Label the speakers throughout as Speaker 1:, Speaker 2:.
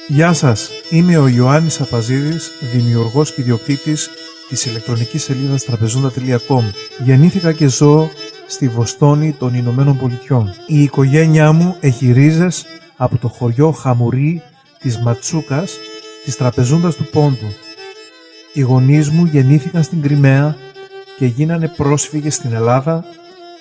Speaker 1: Γεια σας, είμαι ο Ιωάννης Απαζίδης, δημιουργός και ιδιοκτήτης της ηλεκτρονικής σελίδας τραπεζούντα.com. Γεννήθηκα και ζω στη Βοστόνη των Ηνωμένων Πολιτειών. Η οικογένειά μου έχει ρίζες από το χωριό Χαμουρί της Ματσούκας, της Τραπεζούντας του Πόντου. Οι γονείς μου γεννήθηκαν στην Κριμαία και γίνανε πρόσφυγες στην Ελλάδα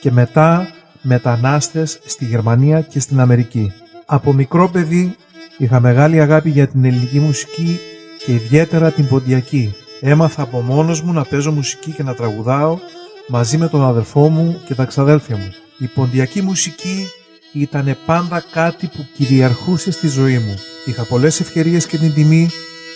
Speaker 1: και μετά μετανάστες στη Γερμανία και στην Αμερική. Από μικρό παιδί είχα μεγάλη αγάπη για την ελληνική μουσική και ιδιαίτερα την ποντιακή. Έμαθα από μόνος μου να παίζω μουσική και να τραγουδάω μαζί με τον αδελφό μου και τα ξαδέλφια μου. Η ποντιακή μουσική ήταν πάντα κάτι που κυριαρχούσε στη ζωή μου. Είχα πολλές ευκαιρίες και την τιμή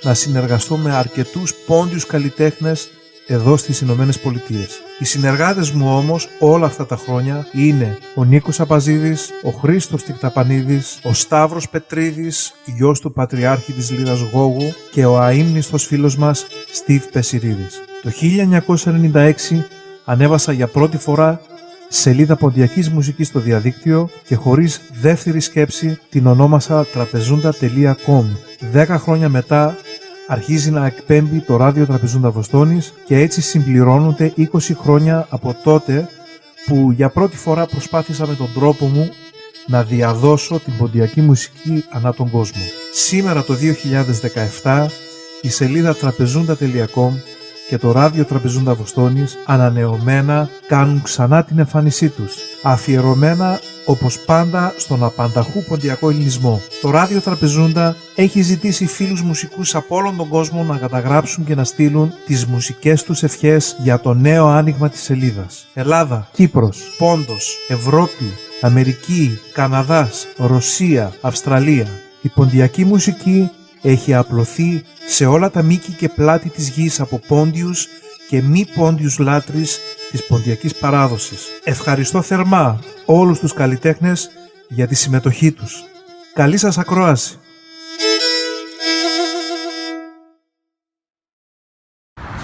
Speaker 1: να συνεργαστώ με αρκετούς πόντιους καλλιτέχνες εδώ στις Ηνωμένες Πολιτείες. Οι συνεργάτες μου όμως όλα αυτά τα χρόνια είναι ο Νίκος Απαζίδης, ο Χρήστος Τικταπανίδης, ο Σταύρος Πετρίδης, γιος του Πατριάρχη της Λίδας Γόγου και ο αείμνηστος φίλος μας Στίβ Πεσιρίδης. Το 1996 ανέβασα για πρώτη φορά σελίδα ποντιακής μουσικής στο διαδίκτυο και χωρίς δεύτερη σκέψη την ονόμασα τραπεζούντα.com. 10 χρόνια μετά αρχίζει να εκπέμπει το ράδιο Τραπεζούντα Βοστόνης και έτσι συμπληρώνονται 20 χρόνια από τότε που για πρώτη φορά προσπάθησα με τον τρόπο μου να διαδώσω την ποντιακή μουσική ανά τον κόσμο. Σήμερα το 2017 η σελίδα τραπεζούντα.com και το ράδιο Τραπεζούντα Βοστόνης ανανεωμένα κάνουν ξανά την εμφάνισή τους, αφιερωμένα όπως πάντα στον απανταχού ποντιακό ελληνισμό. Το ράδιο Τραπεζούντα έχει ζητήσει φίλους μουσικούς από όλον τον κόσμο να καταγράψουν και να στείλουν τις μουσικές τους ευχές για το νέο άνοιγμα της σελίδας. Ελλάδα, Κύπρος, Πόντος, Ευρώπη, Αμερική, Καναδάς, Ρωσία, Αυστραλία. Η ποντιακή μουσική έχει απλωθεί σε όλα τα μήκη και πλάτη της γης από πόντιους και μη πόντιους λάτρεις της ποντιακής παράδοσης. Ευχαριστώ θερμά όλους τους καλλιτέχνες για τη συμμετοχή τους. Καλή σας ακρόαση!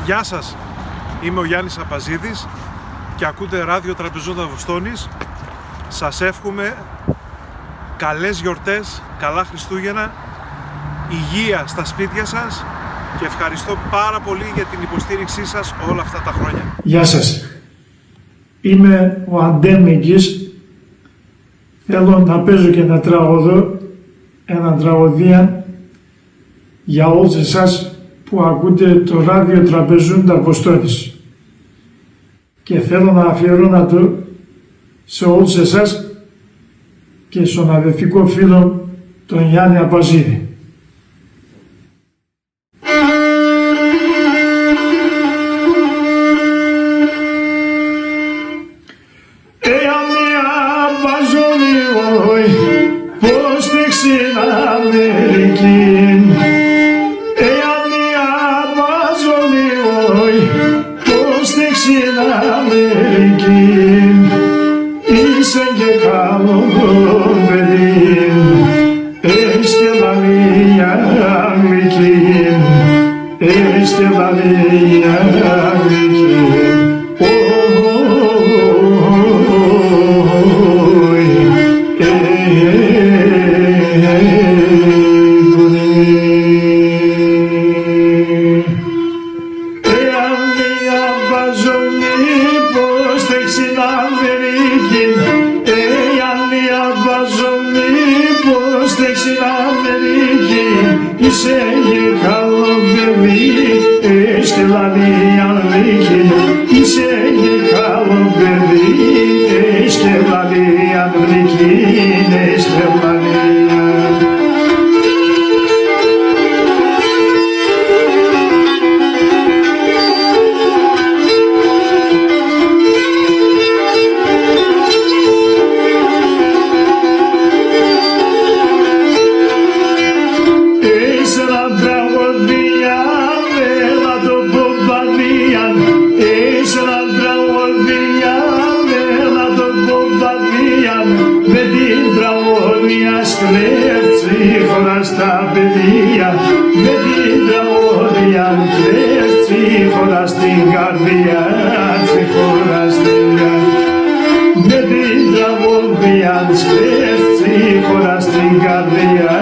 Speaker 1: Γεια σας, είμαι ο Γιάννης Απαζίδης και ακούτε ράδιο Τραπεζούντα Βοστόνης. Σας εύχομαι καλές γιορτές, καλά Χριστούγεννα, υγεία στα σπίτια σας και ευχαριστώ πάρα πολύ για την υποστήριξή σας όλα αυτά τα χρόνια.
Speaker 2: Γεια σας. Είμαι ο Αντέμ Μεγκής. Θέλω να παίζω και να τραγουδώ ένα τραγωδία για όλους εσάς που ακούτε το ράδιο Τραπεζούντα Βοστόνης. Και θέλω να αφιερώνω το σε όλους εσάς και στον αδελφικό φίλο τον Γιάννη Απαζίδη.
Speaker 3: Στην καρδιά,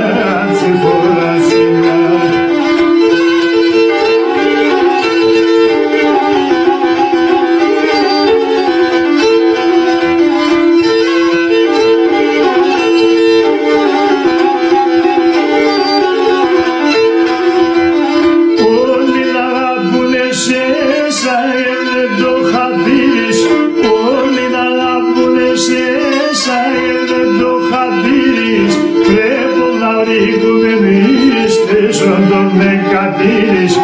Speaker 2: όντων με κατήρης,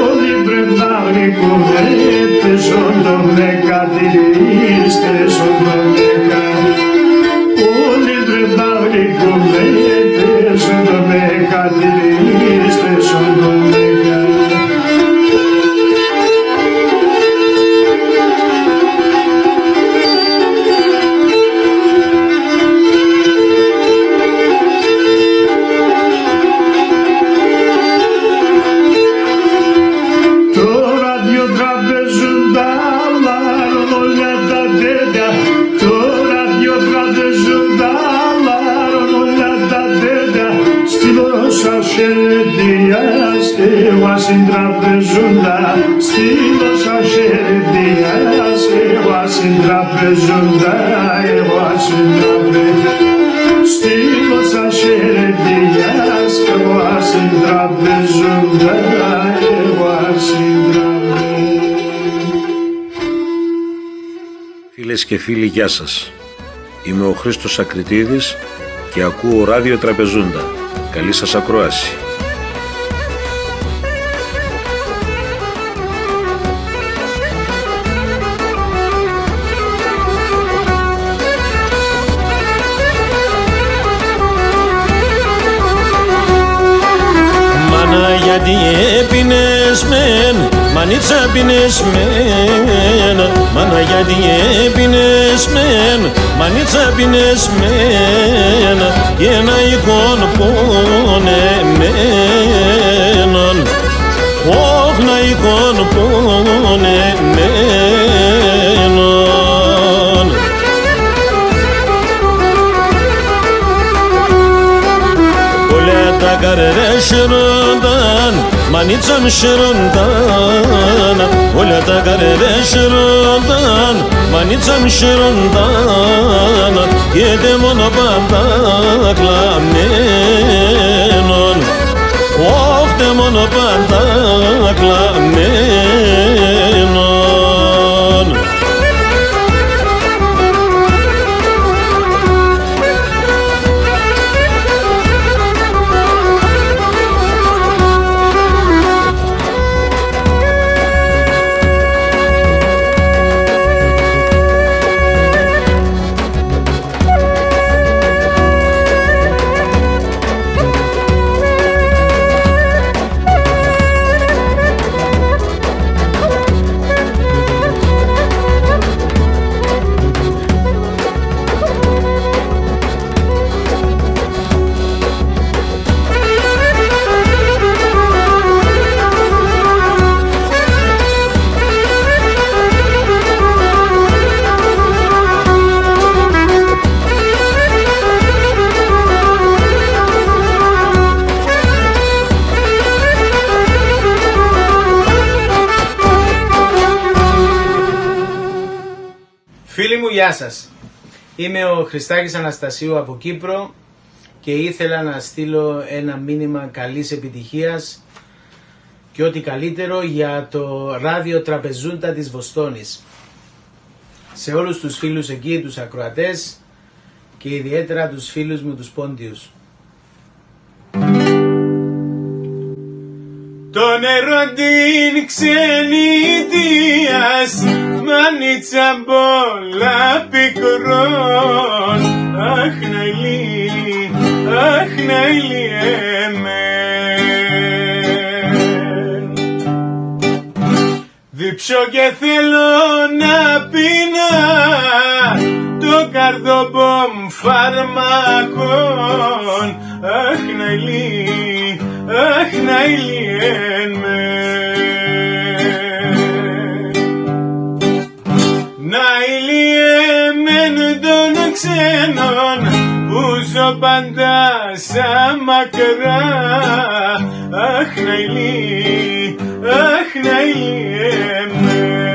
Speaker 2: όλοι πρέπει να γλυκούνε, τες όντων με κατήρης, τες όντων με κατήρης. Όλοι πρέπει να γλυκούνε, τες όντων με κατήρης, τες όντων με κατήρης. Εγώ συντραπεζούντα, στείλω σας χαιρετίας. Εγώ συντραπεζούντα, εγώ συντραπεζούντα, στείλω σας χαιρετίας. Εγώ συντραπεζούντα, εγώ συντραπεζούντα.
Speaker 3: Φίλες και φίλοι, γεια σας. Είμαι ο Χρήστος Ακριτίδης και ακούω Ράδιο Τραπεζούντα. Καλή σας ακρόαση.
Speaker 4: Γιατί έπινες μεν, μανίτσα πίνες μεν. Μάνα γιατί έπινες μεν, μανίτσα πίνες μεν. Και ένα εικόν πονεμένον, όχ να εικόν πονεμένον. Όλα τα καρδές σιρούνταν, μανίτσαν σιρούνταν. Όλα τα καρδές σιρούνταν, μανίτσαν σιρούνταν. Και δε μόνο πάντα κλαμμένον, όχ δε μόνο πάντα κλαμμένον.
Speaker 5: Φίλοι μου, γεια σας. Είμαι ο Χριστάκης Αναστασίου από Κύπρο και ήθελα να στείλω ένα μήνυμα καλής επιτυχίας και ό,τι καλύτερο για το ράδιο Τραπεζούντα της Βοστόνης. Σε όλους τους φίλους εκεί, τους ακροατές και ιδιαίτερα τους φίλους μου τους πόντιους. Το νερό την ξενιτίας, μανίτσα πολλά πικρών. Αχ ναηλί, αχ ναηλί εμέν. Διψώ και θέλω να πίνα το καρδομπομ φαρμακών. Αχ ναηλί, αχ ναηλί ναηλί εμέν των ξένων που ζω πάντα σαν μακρά. Αχ ναηλί, αχ ναηλί εμέν.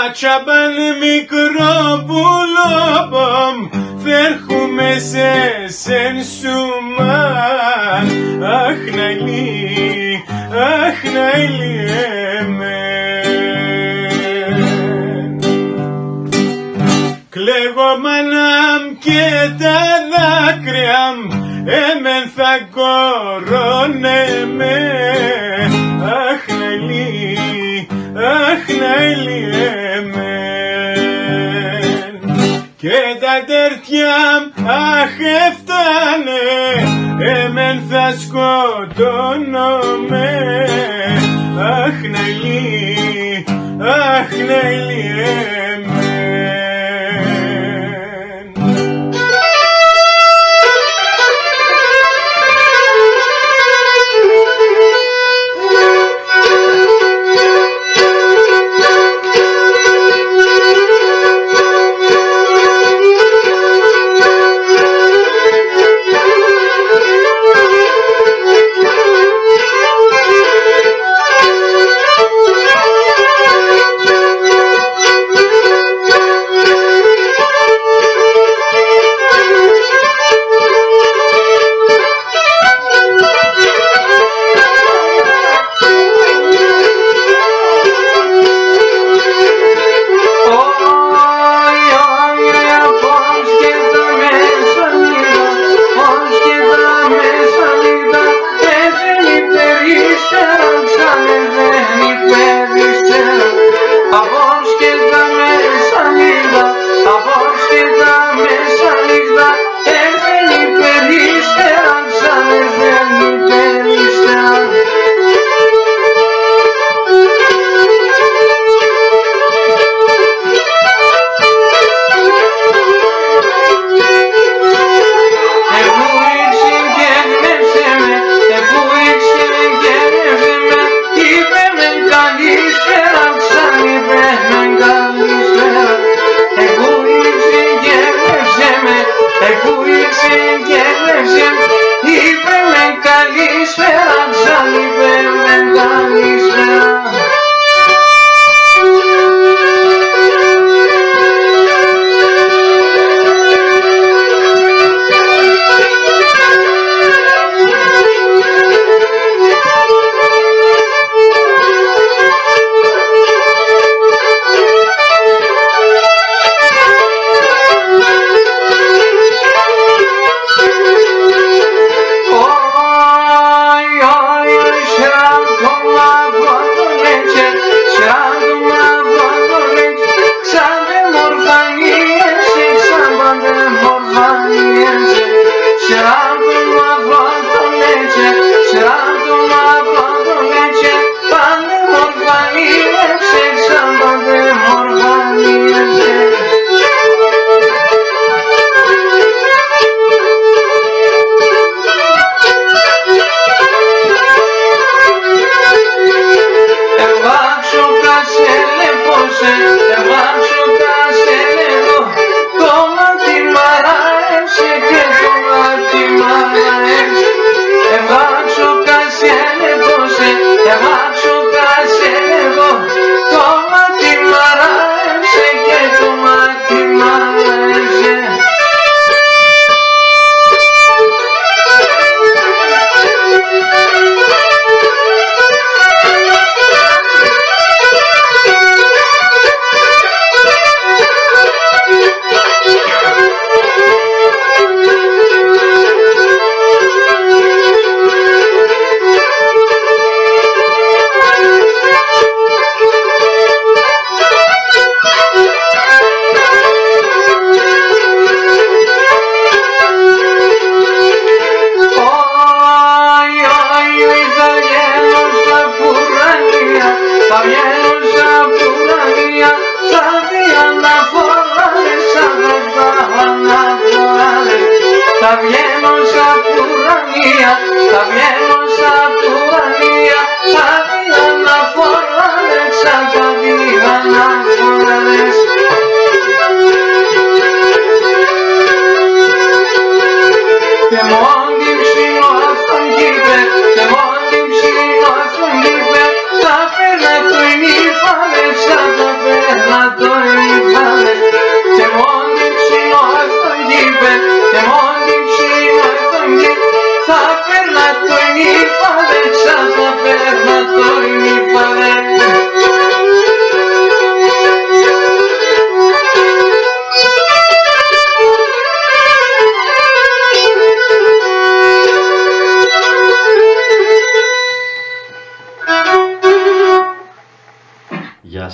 Speaker 5: Ατσαμπάν μικρό πουλόπομ φέρχουμε σε σεν σουμάν. Αχ ναηλί, αχ ναηλί εμέν. Κλαίγω μανάμ και τα δάκρυα
Speaker 4: εμεν θα κορώνε με. Αχ Νέλη εμέν. Και τα τερτιά αχ έφτανε, εμεν θα σκοτώνομαι. Αχ Νέλη εμέν.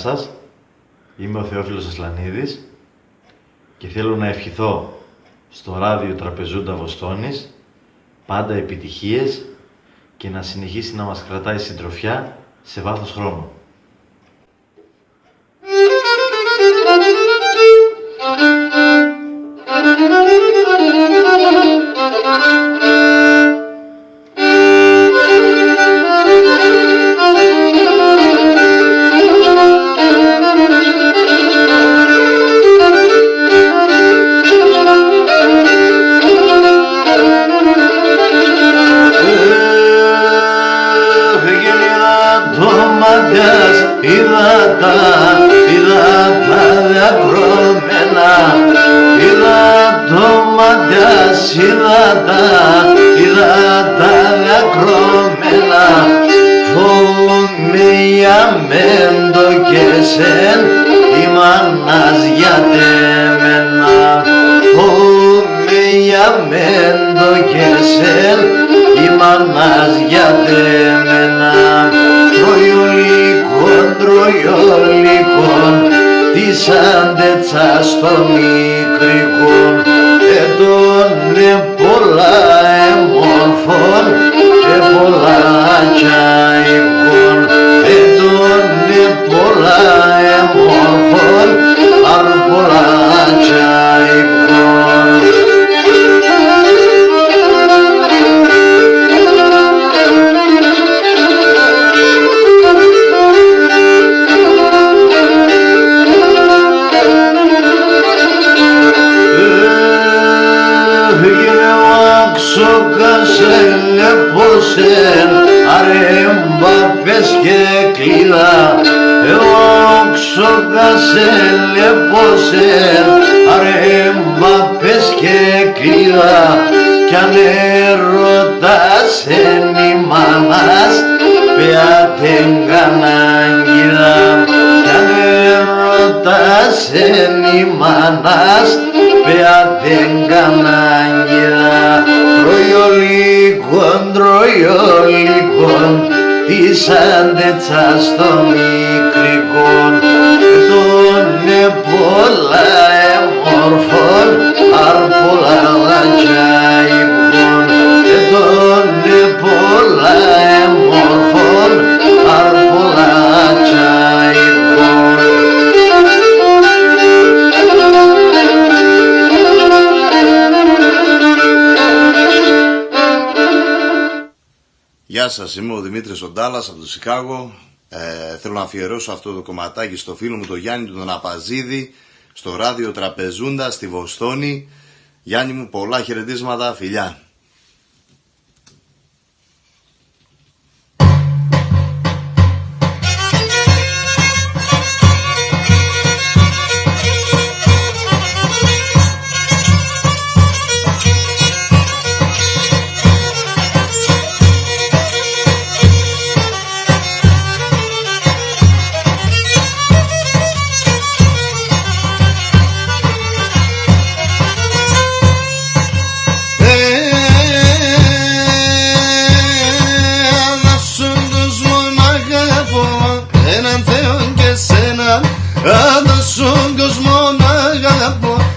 Speaker 6: σας, είμαι ο Θεόφιλος Ασλανίδης και θέλω να ευχηθώ στο ράδιο Τραπεζούντα Βοστόνης πάντα επιτυχίες και να συνεχίσει να μας κρατάει συντροφιά σε βάθος χρόνου.
Speaker 7: Γεια σας, είμαι ο Δημήτρης Οντάλας από το Σικάγο. Θέλω να αφιερώσω αυτό το κομματάκι στο φίλο μου τον Γιάννη τον Απαζίδη, στο ράδιο Τραπεζούντα στη Βοστόνη. Γιάννη μου, πολλά χαιρετίσματα, φιλιά.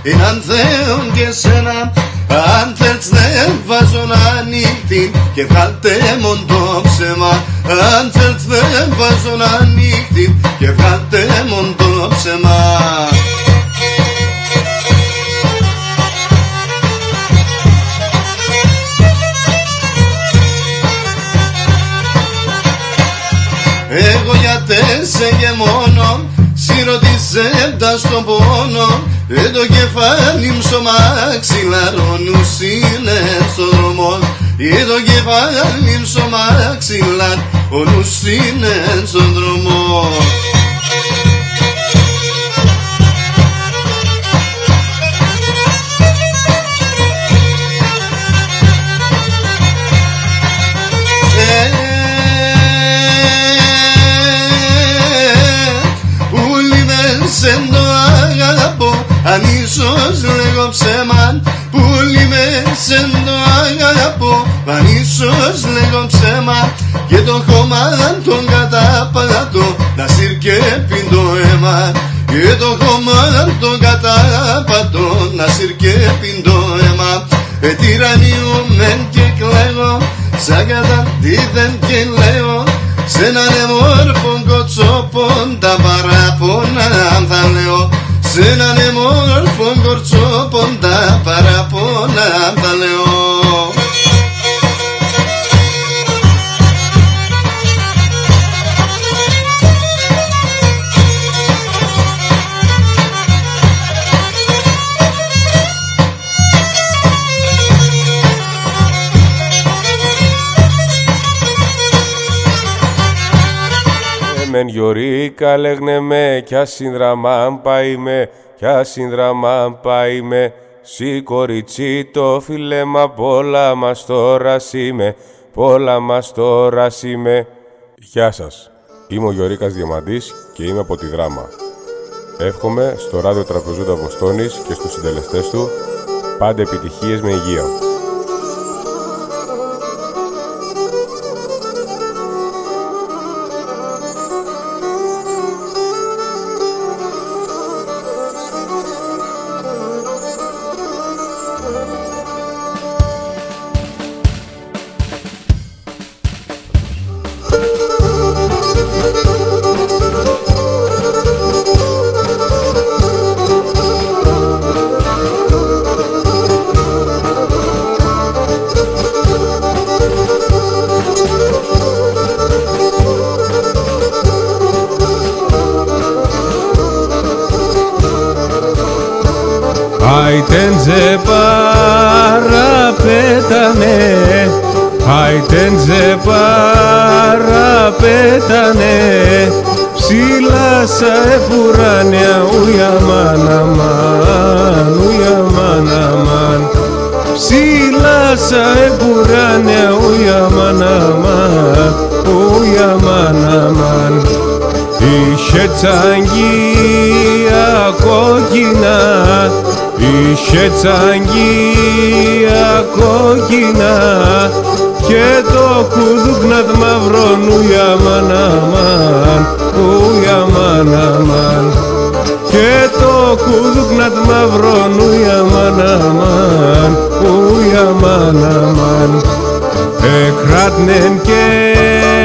Speaker 8: Έναν Θεόν και σένα, αν θέλεις δεν βάζω να ανοιχτεί και βγάλτε μον το ψέμα. Αν θέλεις δεν βάζω να ανοιχτεί και βγάλτε μον το ψέμα. Εγώ γιατί σε γεμώνω, συρωτήσετε στον πόνο. Το κεφάλι μου στο μαξιλάρο, ο νους είναι στον δρόμο. Το κεφάλι μου στο μαξιλάρο, ο νους είναι στον δρόμο. Δεν το αγαπώ, αν ίσως λέγω ψέμα. Πουλί με σεν το αγαπώ, μα ίσως λέγω ψέμα και το χώμα τον κατάπατο να συρκεύει το αίμα. Και το χώμα τον κατάπατο να συρκεύει το αίμα. Τυραννιούμεν και κλαίγω σαν καταντίδεν και λέω σ' έναν εμόρφον κοτσόπον τα παράπονα θα λέω. Σ' έναν εμόρφον κορτσόπον τα παράπονα θα λέω.
Speaker 9: Μεν γιωρίκα λέγνε με, κι ασύνδραμαν πάει με, κι ασύνδραμαν πάει με. Σι κοριτσί το φιλέμα, πολλά μας τώρα είμαι, πολλά μας τώρα είμαι. Γεια σας, είμαι ο Γιωρίκας Διαμαντής και είμαι από τη Δράμα. Εύχομαι στο ράδιο Τραπεζούντα Βοστόνης και στους συντελεστές του πάντα επιτυχίες με υγεία.
Speaker 10: Άιτεντζε παραπέτανε, άιτεντζε παραπέτανε, ψηλά σα επουράνια ουια μάναμαν, ουια μάναμαν. Ψηλά σα επουράνια ουια μάναμαν, ουια μάναμαν. Είχε τσαγγία κόκκινα, είχε τσαγγία κόκκινα και το κουδούκνατ μαυρόν ουια μάναμαν, ουια μάναμαν. Και το κουδούκνατ μαυρόν ουια μάναμαν, ουια μάναμαν. Εκράτνεν και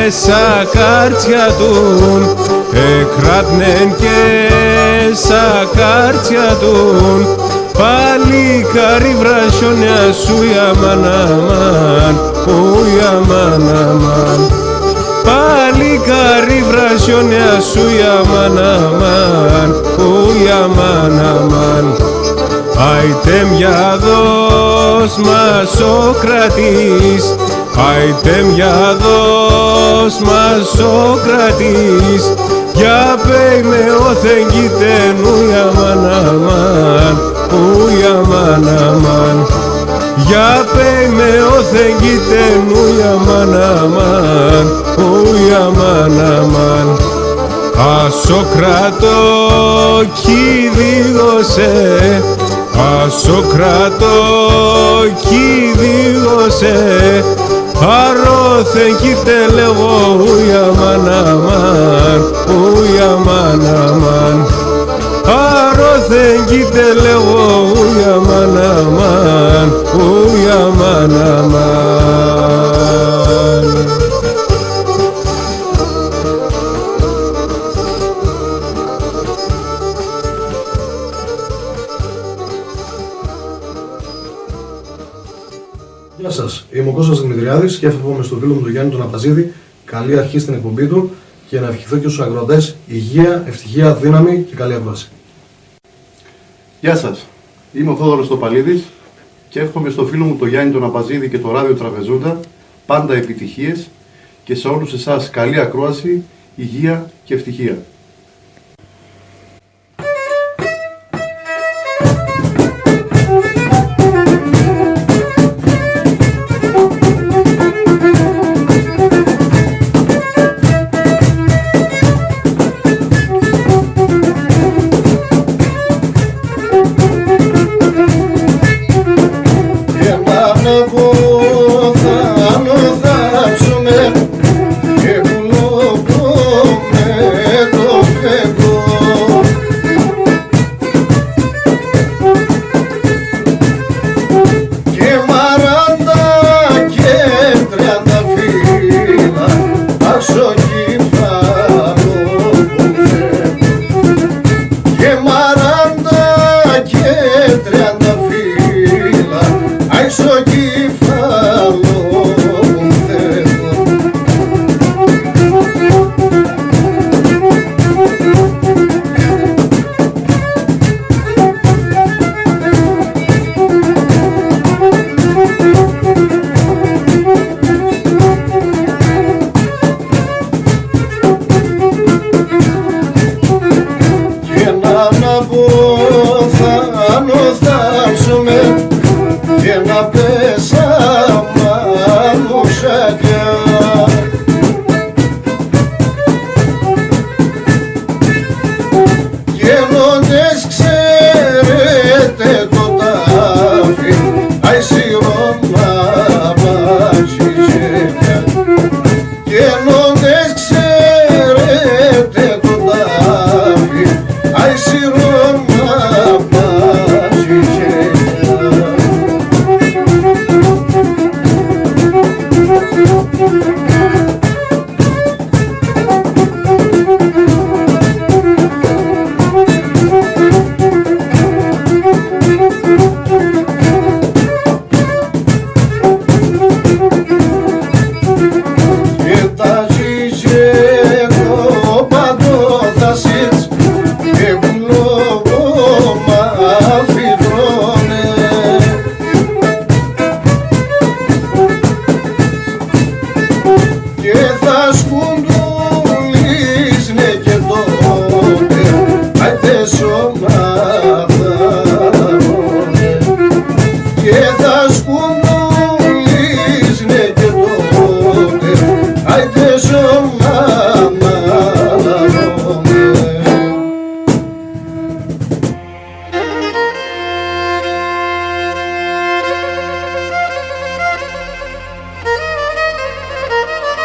Speaker 10: σακάρτσια τουν, εκράτνεν και σακάρτσια τουν, παλικάρι βρασιόνια σου για μάναμαν, ουια μάναμαν. Παλικάρι βρασιόνια σου για μάναμαν, ουια μάναμαν. Άιτε μια δός μας ο κρατής, άιτε μια δός μας ο κρατής, για πέι με όθεν κοίτεν ουια μάναμαν, ουια μάναμαν. Για πέι με όθεν κοίτεν ουια μάναμαν, ουια μάναμαν. Ασοκρατώ κι δίγωσε, ασοκρατώ κι δίγωσε, αρώθεν κοίτε λέγω ουια μάναμαν, ουια μάναμαν. Αρώθεν κοίτε λέγω ουια μάναμαν, ουια μάναμαν.
Speaker 11: Γεια σας, είμαι ο Κώστας Δημητριάδης και εύχομαι στο φίλο μου τον Γιάννη τον Απαζίδη καλή αρχή στην εκπομπή του και να ευχηθώ και στους αγροτές υγεία, ευτυχία, δύναμη και καλή ακρόαση.
Speaker 12: Γεια σας, είμαι ο Θόδωρος Τοπαλίδης και εύχομαι στο φίλο μου τον Γιάννη τον Απαζίδη και το ράδιο Τραπεζούντα πάντα επιτυχίες και σε όλους εσάς καλή ακρόαση, υγεία και ευτυχία.
Speaker 8: Και πάνω που θα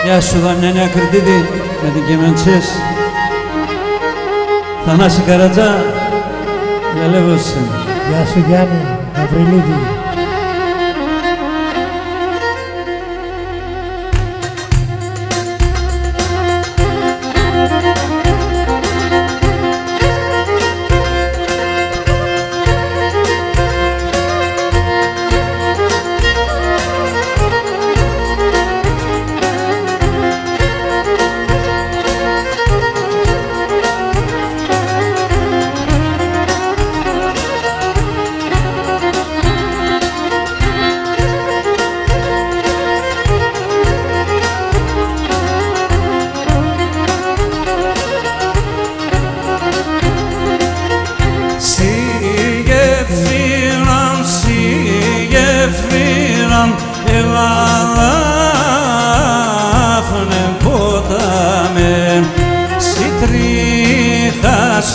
Speaker 13: Γεια σου Δαμιανή Ακριτίδη με την Κεμέντσες. Θανάση Καρατζά, διαλεύωσε.
Speaker 14: Γεια σου Γιάννη Γαβριλίδη.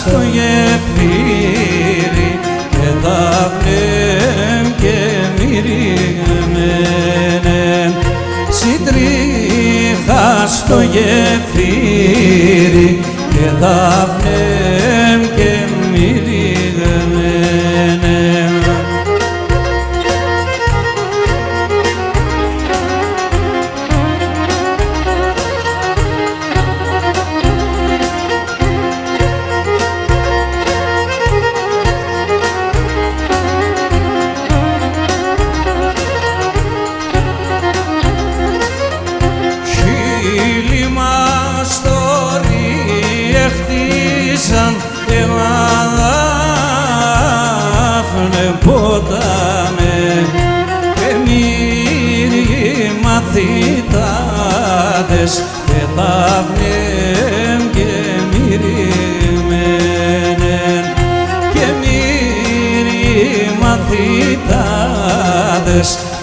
Speaker 13: Στο γεφύρι και δάφνεμ και μυριγμένεν. Συντρίχα στο γεφύρι και δάφνεμ και μυριγμένεν. Μαθητάδες και δάφνεμ και μυριγμένεν και μύρι μαθητάδες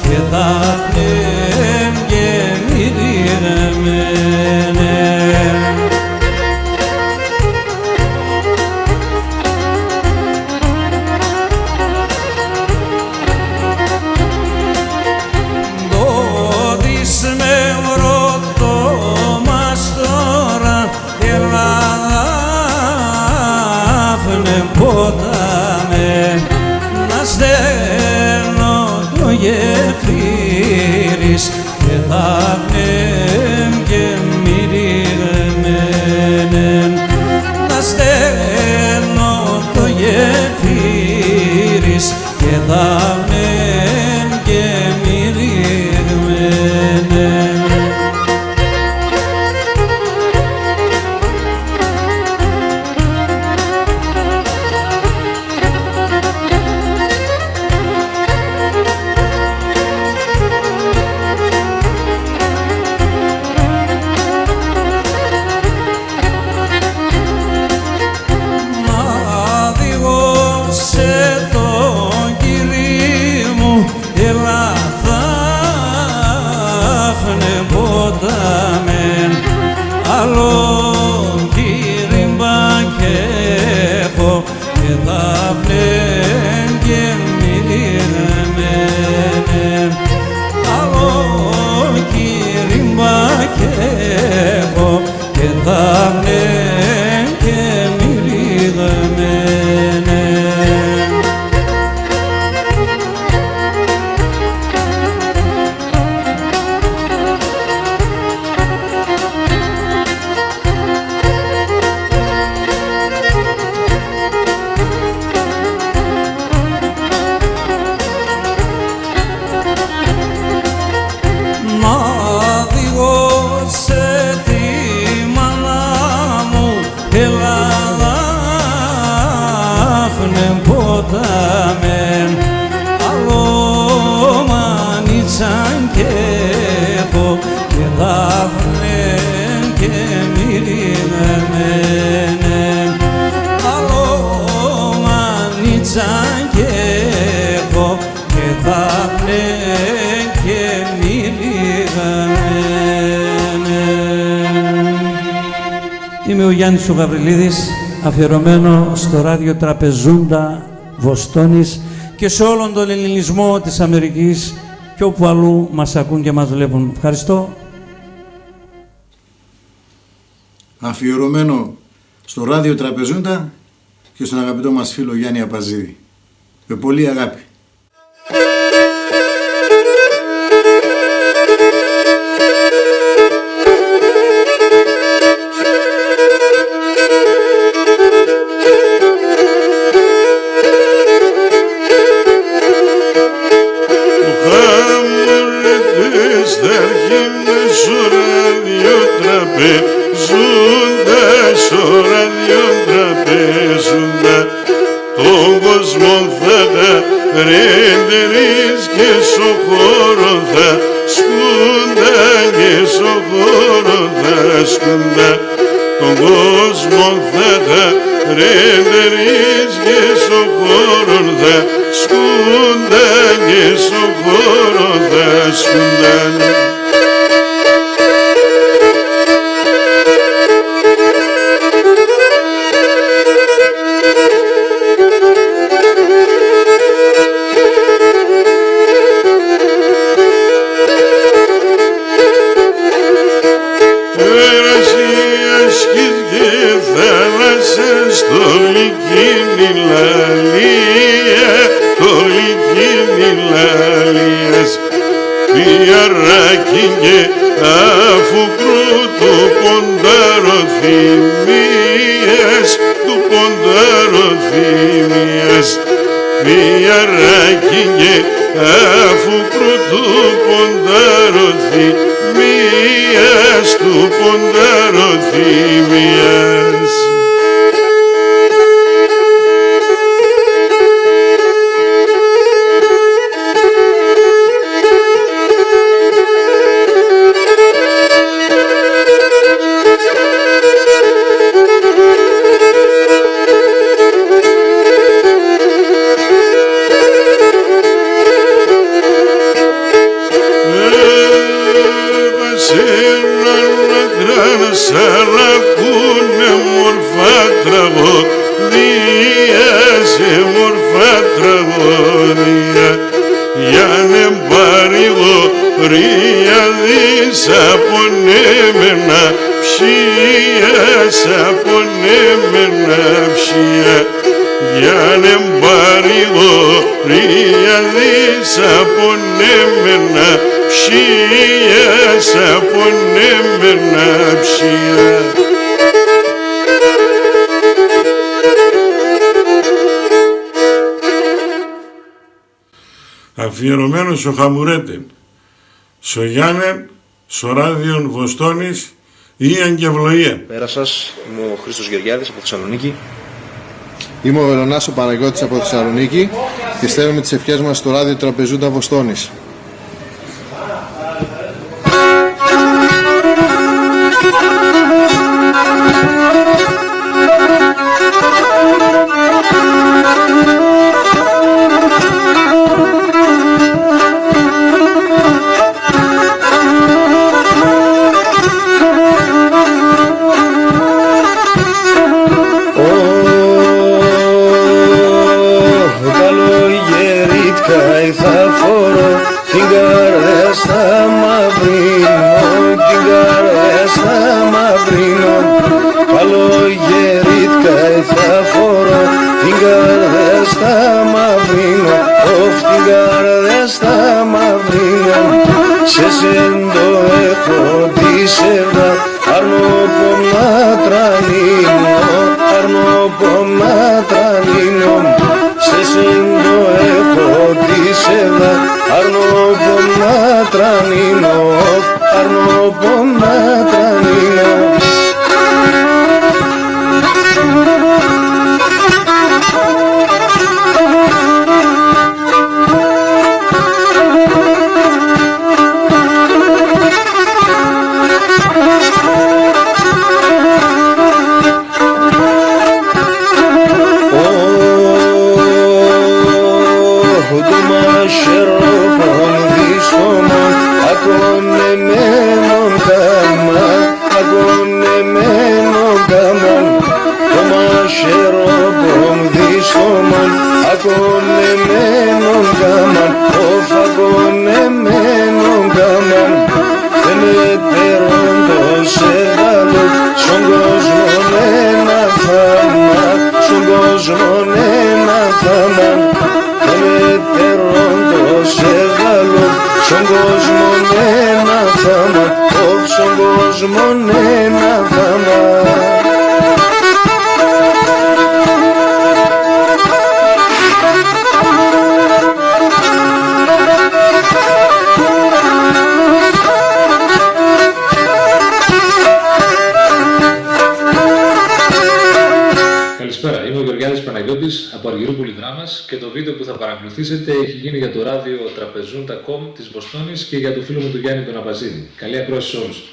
Speaker 13: και δάφνεμ και μυριγμένεν. Να στέλνω το γεφύρις και δάφνεμ και μυριγμένεν. Να στέλνω το γεφύρις και δάφνεμ και μυριγμένεν. και μυρίγανε άλλο μανίτσα και εγώ και δάφνε και μυρίγανε. Είμαι ο Γιάννης ο Γαβριλίδης, αφιερωμένο στο ράδιο Τραπεζούντα Βοστόνης και σε όλον τον ελληνισμό της Αμερικής και όπου αλλού μας ακούν και μας βλέπουν. Ευχαριστώ.
Speaker 15: Αφιερωμένο στο ράδιο Τραπεζούντα και στον αγαπητό μας φίλο Γιάννη Απαζίδη. Με πολύ αγάπη.
Speaker 10: Τον κόσμο θα τα ρεντερείς και στο χώρο θα σκούντα και στο χώρο θα σκούντα. Τον κόσμο θα τα ρεντερείς και στο χώρο θα σκούντα και στο χώρο θα σκούντα. Πιαράκινε αφού κρούτου ποντάρω θυμίες, του ποντάρω θυμίες. Πιαράκινε αφού κρούτου ποντάρω θυμίες, του ποντάρω θυμίες. Σαρακούνε μορφά τραγωδία, σε μορφά τραγωδία. Για να παρηγορία δεις απονέμενα ψία, απονέμενα ψία. Για να παρηγορία δεις απονέμενα ψία, απονέμενα ψία. Αφιερωμένος ο Χαμουρέτε, στο Γιάννε, στο ράδιον Βοστόνης, Ιαν και Ευλογία.
Speaker 16: Πέρα σας, είμαι ο Χρήστος Γεωργιάδης από Θεσσαλονίκη.
Speaker 11: Είμαι ο Βερονάς ο Παναγιώτης από Θεσσαλονίκη και στέλνουμε τις ευχές μας στο ράδιο Τραπεζούντα Βοστόνης.
Speaker 8: Θα φορώ την καρδιά στα μαυρίνω, την καρδιά στα μαυρίνω. Καλογερίτκα θα φορώ την καρδιά στα μαυρίνω, την καρδιά στα μαυρίνω. Σε σέντο έχω τη σεβδά, αρνοπομά τρανίνω, αρνοπομά τρανίνω. Σε σέντο έχω τη σεβδά, αρνοπομά τρανίνω, αρνοπομά τρανίνω. στον κόσμο ένα θάμα, στον κόσμο ένα θάμα.
Speaker 17: Καλησπέρα, είμαι ο Γεωργιάδης Παναγιώτης από Αργυρούπολη Δράμας και το βίντεο που θα παρακολουθήσετε έχει γίνει για το ράδιο Τραπεζούντα.com της Βοστόνης και για το φίλο μου του Γιάννη τον Απαζίδη. Καλή ακρόαση σε όλους.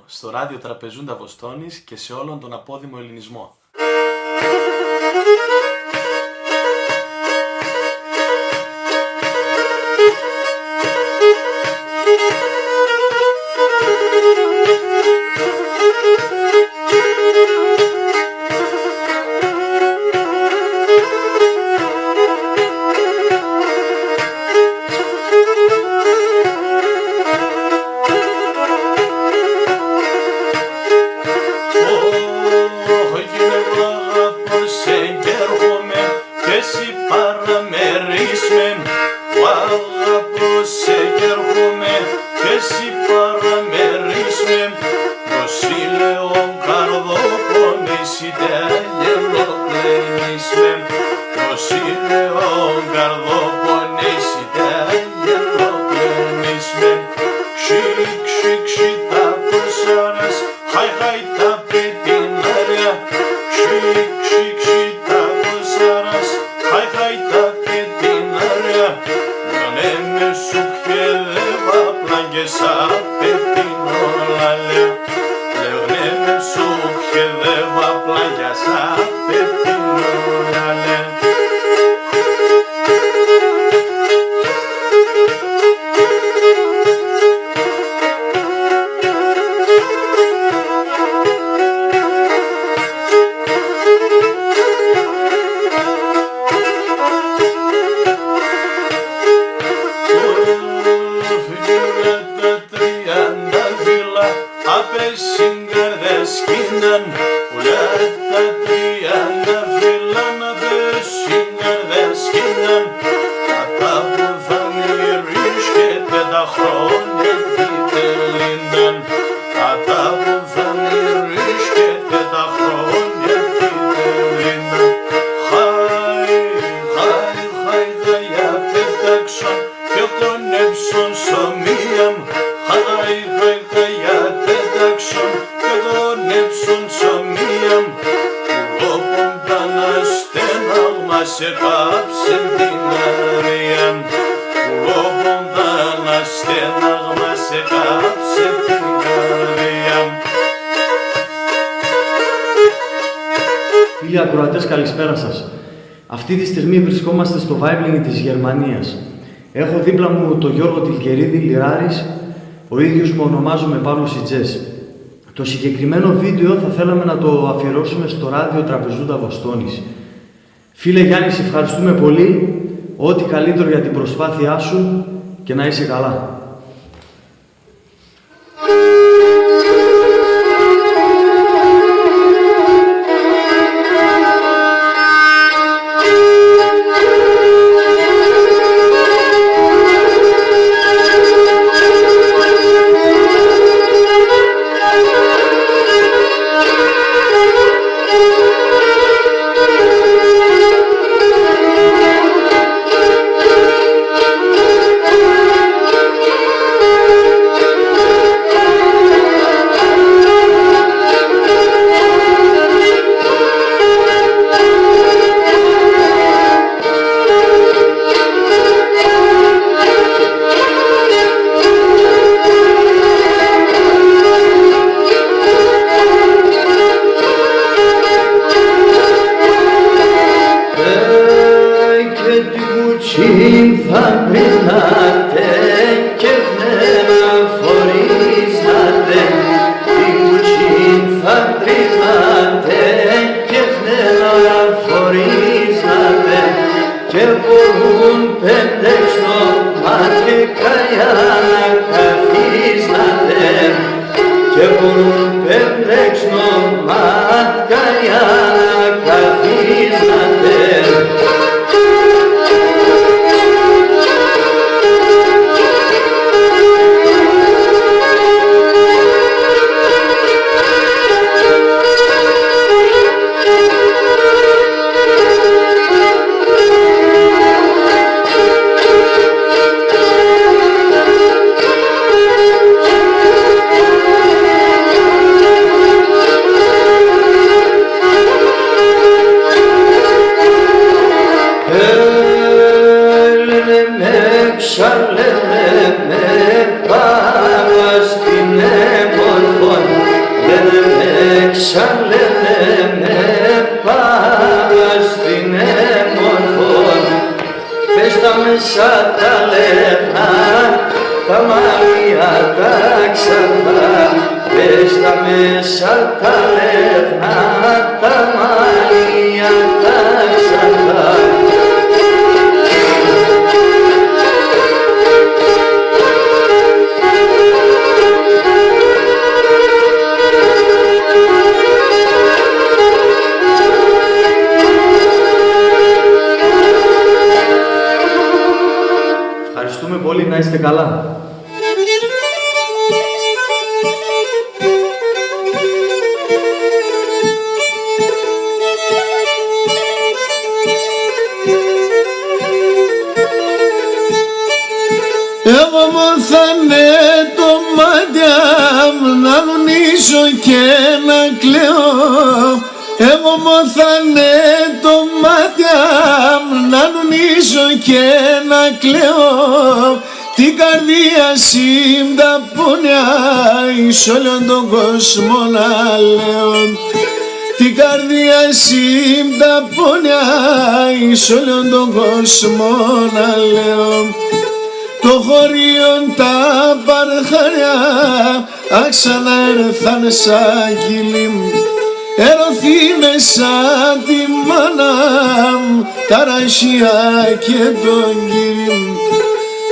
Speaker 18: Στο ράδιο Τραπεζούντα Βοστόνης και σε όλον τον απόδημο ελληνισμό.
Speaker 19: Φίλοι ακροατές, καλησπέρα σας. Αυτή τη στιγμή βρισκόμαστε στο Βάιμπλινγκ της Γερμανίας. Έχω δίπλα μου τον Γιώργο Τιλκερίδη, λιράρης, ο ίδιος μου ονομάζομαι Παύλος Ιτζές. Το συγκεκριμένο βίντεο θα θέλαμε να το αφιερώσουμε στο ράδιο Τραπεζούντα Βοστόνης. Φίλε Γιάννη, σε ευχαριστούμε πολύ, ό,τι καλύτερο για την προσπάθειά σου και να είσαι καλά. Ευχαριστούμε πολύ, να είστε καλά.
Speaker 8: Εγώ μόθανε το μάτια μου να λουνίσω και να κλαίω. Εγώ μόθανε το μάτια μου να λουνίσω και να κλαίω. Την καρδία σύμπτα πονιά εις όλον τον κόσμο να λέω. Την καρδία σύμπτα πονιά εις όλον τον κόσμο να λέω. Το χωρίον τα παρχαριά άξανα έρθαν σαν κύλι μου. Ερωθήνε σαν τη μάνα μου τα ραχιά και τον κύριο μου.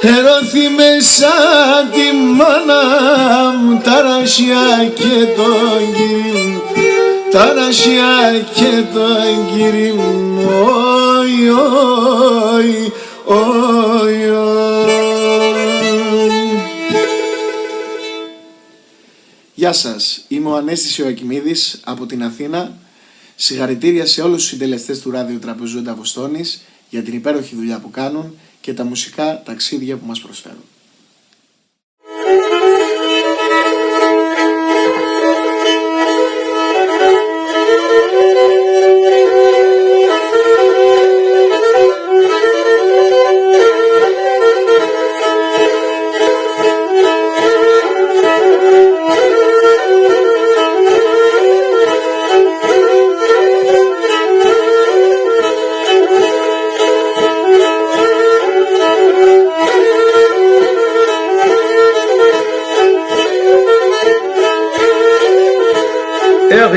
Speaker 8: Ερώθημε σαν τη μάνα μου, τα ρασιά και τον κύριο μου, τα ρασιά και τον κύριο μου, όι, όι, όι, όι.
Speaker 20: Γεια σας, είμαι ο Ανέστης Ιωακημίδης από την Αθήνα. Συγχαρητήρια σε όλους τους συντελεστές του Ράδιο Τραπεζούντα Βοστόνης για την υπέροχη δουλειά που κάνουν και τα μουσικά ταξίδια που μας προσφέρουν.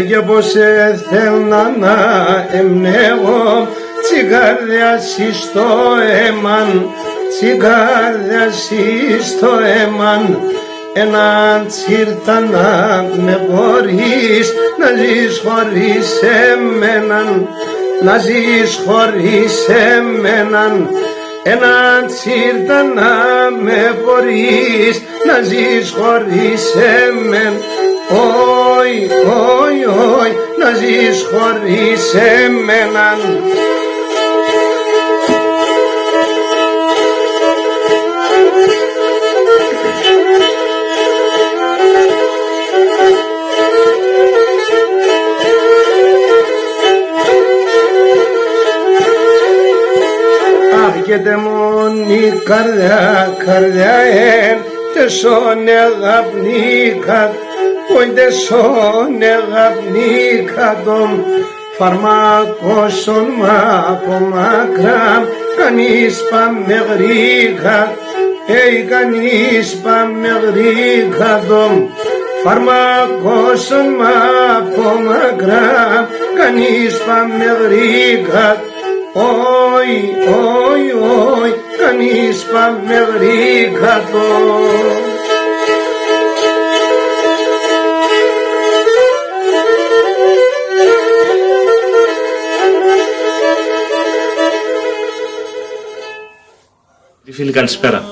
Speaker 4: Και πως θέλνα να εμπνέω τσιγάρια στο έμαν, τσιγάρια στο έμαν, έναν τσίρτα να με μπορείς να ζεις χωρίς εμέναν, να ζεις χωρίς εμέναν, έναν τσίρτα να με μπορείς να ζεις χωρίς εμέναν. Όι, όι, όι, να ζεις χωρίς εμέναν. Άρχεται μόνη καρδιά, καρδιά τεσόν αγαπνίκα, πόιντε σόν εγαπνίκα τον φαρμάκωσον μα από μακρά, κανείς πάμε γρήγα, κανείς πάμε γρήγα τον φαρμάκωσον μα από μακρά, κανείς πάμε γρήγα, όι, όι, όι, κανείς πάμε γρήγα τον.
Speaker 21: Φίλοι, καλησπέρα.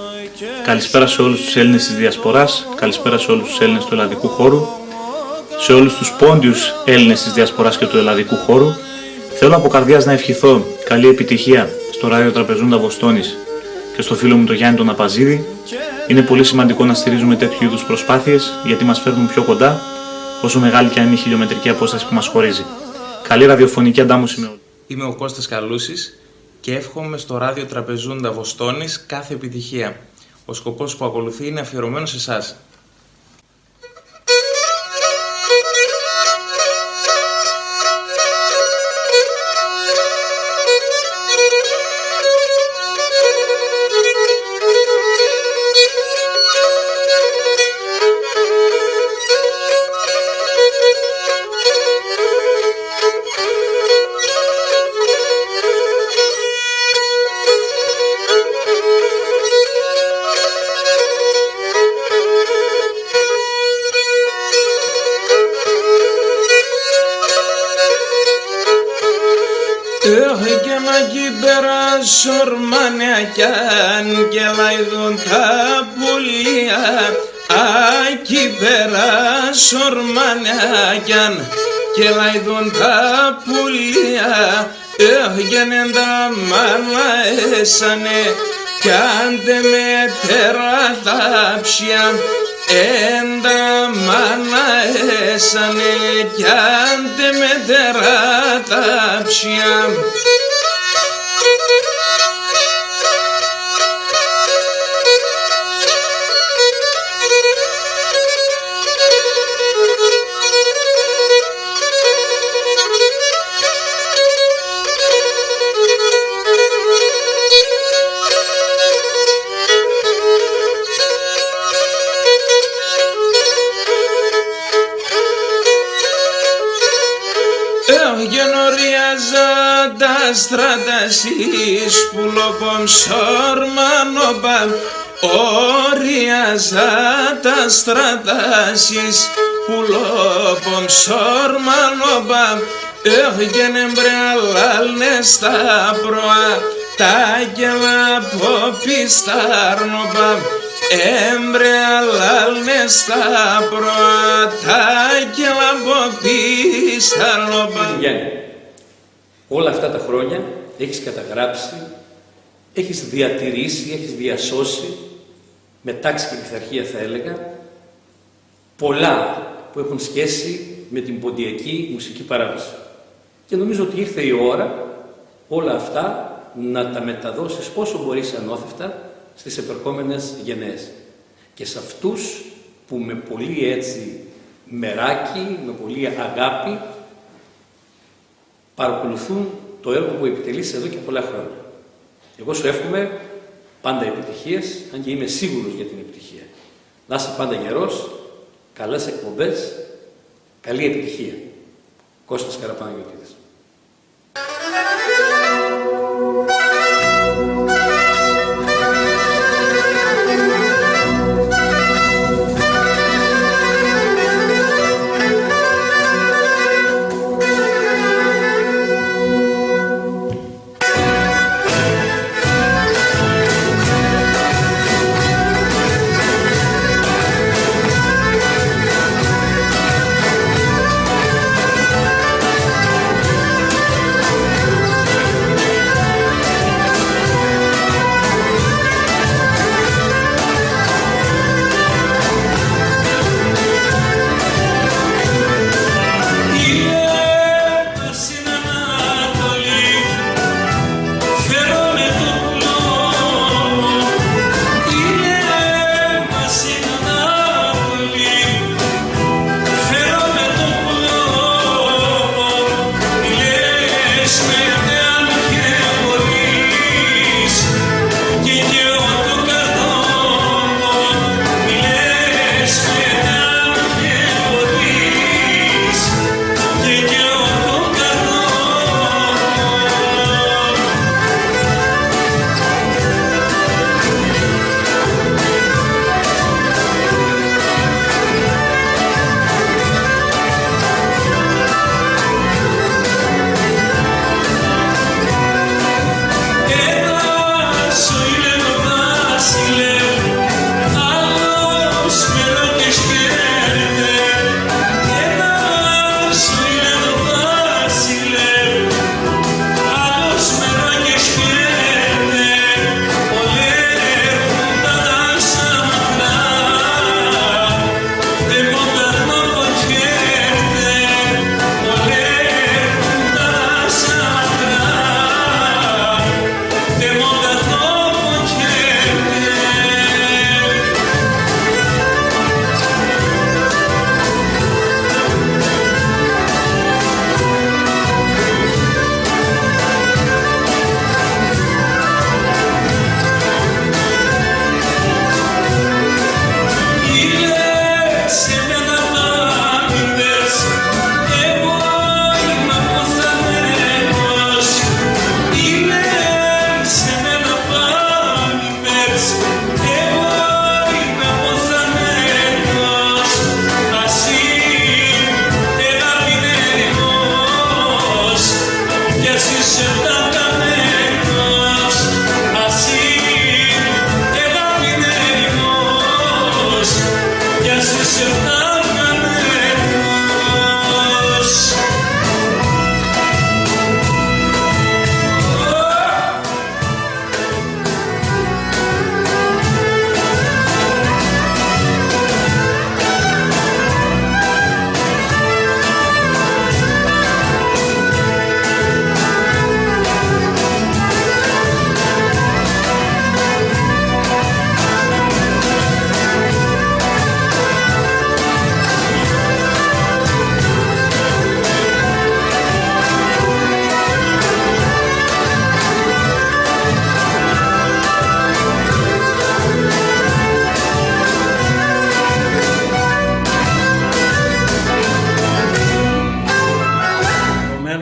Speaker 21: Καλησπέρα σε όλους τους Έλληνες της Διασποράς, καλησπέρα σε όλους τους Έλληνες του ελλαδικού χώρου, σε όλους τους πόντιους Έλληνες της Διασποράς και του ελλαδικού χώρου. Θέλω από καρδιάς να ευχηθώ καλή επιτυχία στο Ράδιο Τραπεζούντα Βοστόνης και στο φίλο μου τον Γιάννη τον Απαζίδη. Είναι πολύ σημαντικό να στηρίζουμε τέτοιου είδους προσπάθειες, γιατί μας φέρνουν πιο κοντά, όσο μεγάλη και αν είναι η χιλιομετρική απόσταση που μας χωρίζει. Καλή ραδιοφωνική αντάμωση με όλους.
Speaker 22: Είμαι ο Κώστας Καλούσης και εύχομαι στο Ράδιο Τραπεζούντα Βοστόνης κάθε επιτυχία. Ο σκοπός που ακολουθεί είναι αφιερωμένος σε εσάς. Σορμάνια κι αγγελάιδουν τα πουλία, εκεί πέρα σορμάνια κι αγγελάιδουν τα πουλία, έγιναν τα μάνα έσανε κι άντε με τερά ψιά, έντα μάνα έσανε κι άντε με τερά ψιά. Στρατασίς που λοπομ σορμανόπα όριαζα τα στρατάσεις πουλόπομ σόρμανοπα έγγενε μπρεαλάλνε στα προα τα γελα από πιστάρνοπα εμπρεαλάλνε στα προα τα γελα από πιστάρνοπα.
Speaker 1: Γιάννη, όλα αυτά τα χρόνια έχεις καταγράψει, έχεις διατηρήσει, έχεις διασώσει, με τάξη και πειθαρχία θα έλεγα, πολλά που έχουν σχέση με την ποντιακή μουσική παράδοση. Και νομίζω ότι ήρθε η ώρα όλα αυτά να τα μεταδώσεις όσο μπορείς ανώθευτα στις επερχόμενες γενναίες. Και σε αυτούς που με πολύ έτσι μεράκι, με πολύ αγάπη παρακολουθούν το έργο που επιτελείς εδώ και πολλά χρόνια. Εγώ σου εύχομαι πάντα επιτυχίες, αν και είμαι σίγουρος για την επιτυχία. Να είσαι πάντα γερός, καλές εκπομπές, καλή επιτυχία. Κώστας Καραπαναγιωτίδης.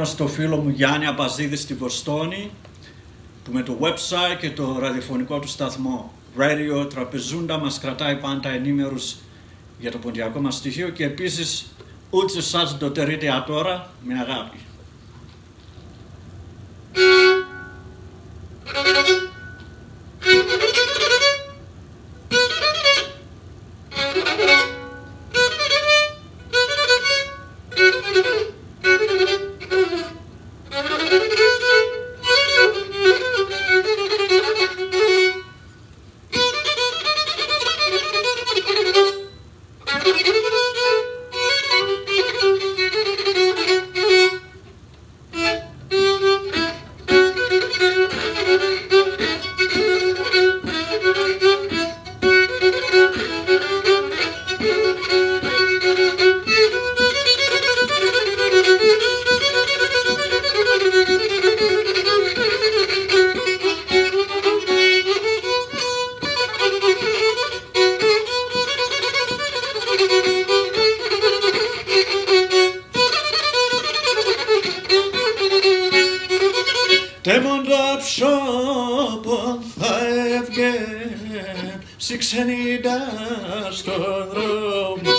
Speaker 2: Στο φίλο μου Γιάννη Απαζίδη στη Βοστόνη, που με το website και το ραδιοφωνικό του σταθμό Radio Τραπεζούντα μας κρατάει πάντα ενήμερους για το ποντιακό μας στοιχείο και επίσης ούτε σας το τερείτε τώρα με αγάπη.
Speaker 3: ξενιτά στο δρόμο,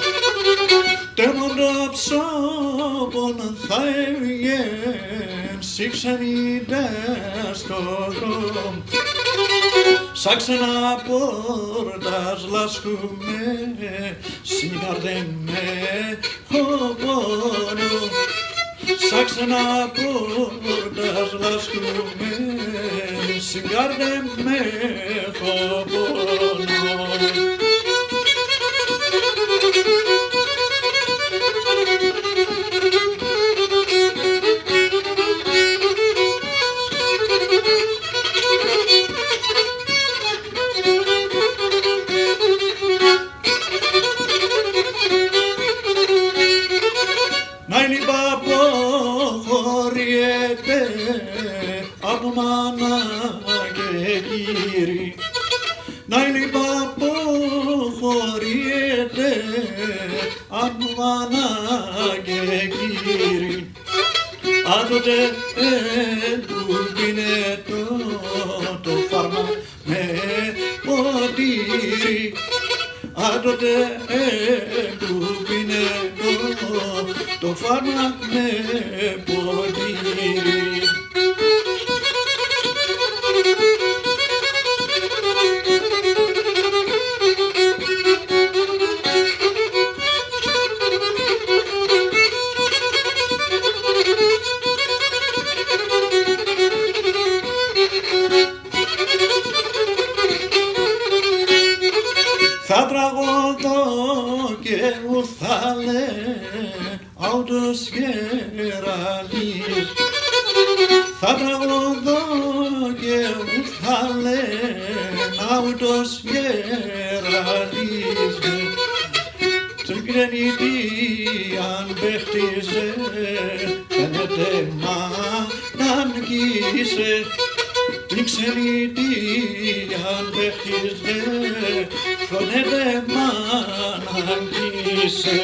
Speaker 3: τέμοντα ψώπων θα έβγαινσι ξενιτά στο δρόμο. Σαν ξένα πόρτας λάσκουμε, συγκαρδέμε χωπόνο. Σαν ξένα πόρτας λάσκουμε, συγκαρδέμε χωπόνο. Από μάνα και κύρι, να είναι παπό χωριέται από μάνα και κύρι. Άντοτε του πίνε το φάρμα με ποτήρι, άντοτε του πίνε το φάρμα με ποτήρι. Θα τραγωδώ και μου θα λένε αούτος γεραλής. Θα τραγωδώ και μου θα λένε αούτος γεραλής. Τον κρενητή αν παίχτιζε φαίνεται μ' αγγίσε. Την ξενιτή αν παίχτιζε φαίνεται μ' αγγίσε.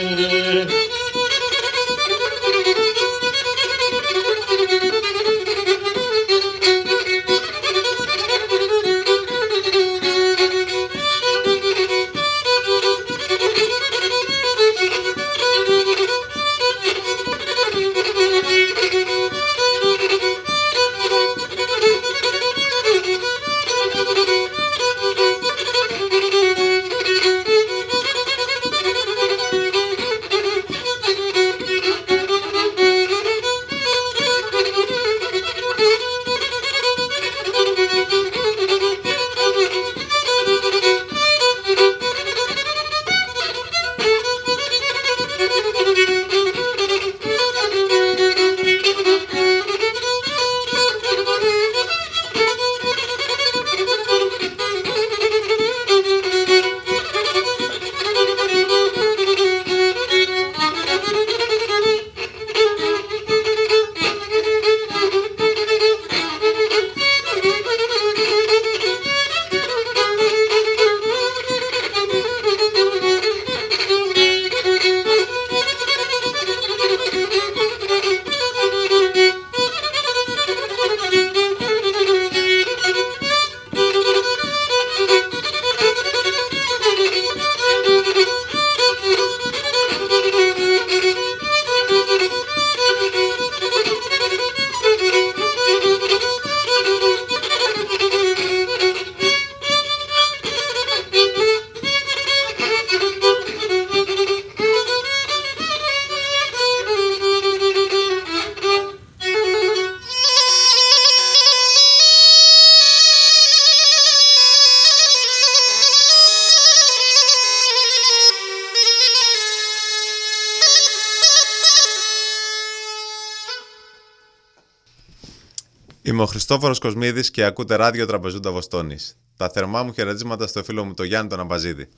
Speaker 5: Είμαι ο Χριστόφορος Κοσμίδης και ακούτε ράδιο Τραπεζούντα Βοστόνης. Τα θερμά μου χαιρετίσματα στο φίλο μου τον Γιάννη τον Αμπαζίδη.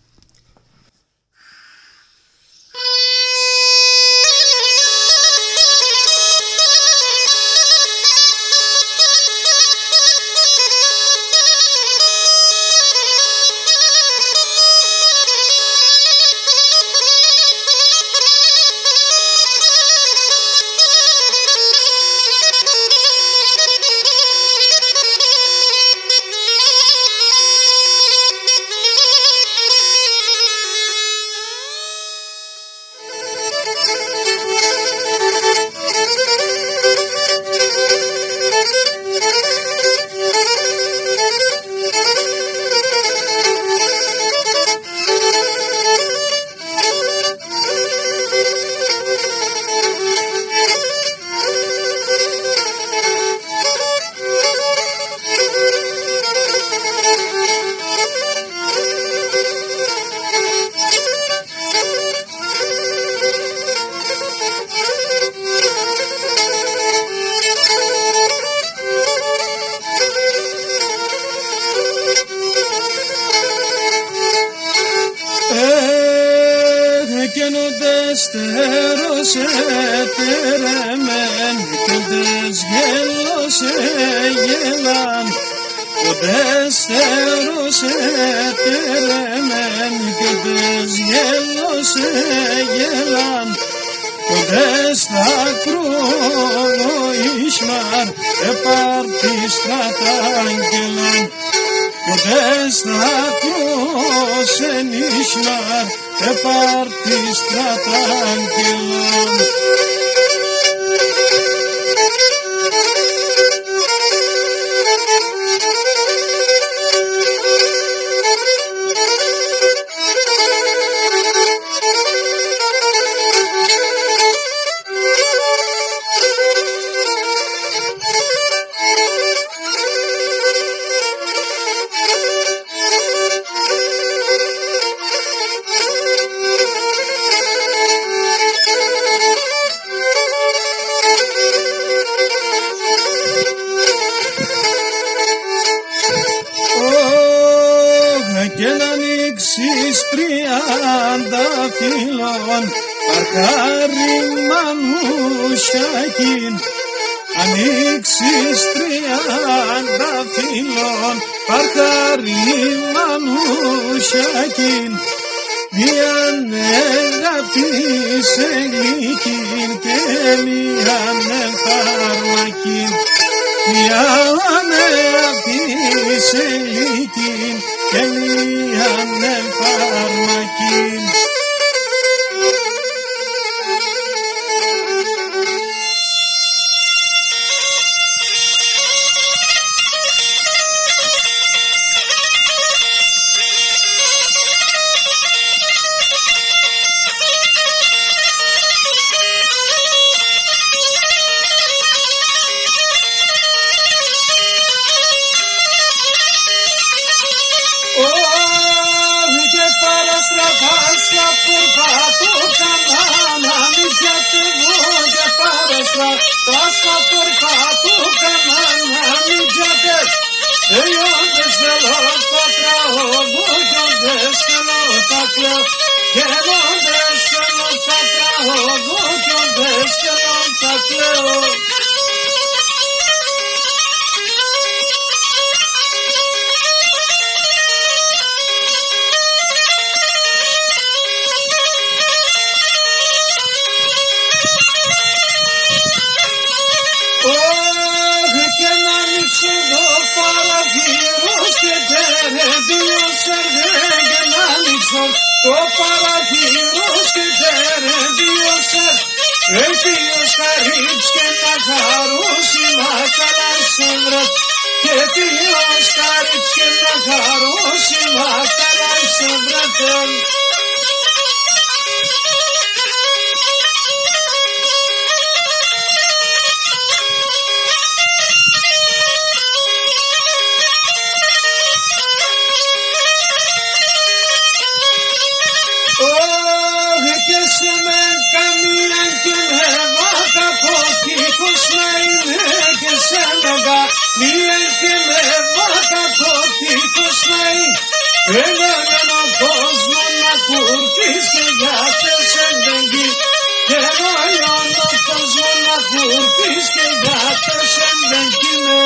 Speaker 4: και με βάτα ποτίκος να είναι και σε μεγά
Speaker 3: και ρολιώνω κόσμο να κουρφείς και γάτες ενδεχίνε.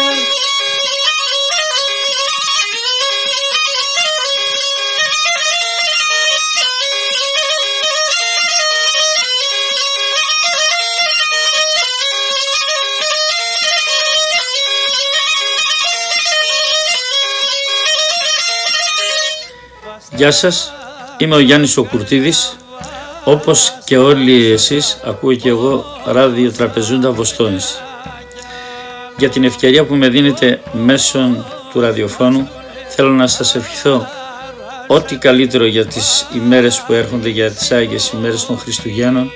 Speaker 6: Γεια σας, είμαι ο Γιάννης ο Κουρτίδης. Όπως και όλοι εσείς ακούω και εγώ ράδιο Τραπεζούντα Βοστόνης. Για την ευκαιρία που με δίνετε μέσω του ραδιοφώνου θέλω να σας ευχηθώ ό,τι καλύτερο για τις ημέρες που έρχονται, για τις Άγιες ημέρες των Χριστουγέννων.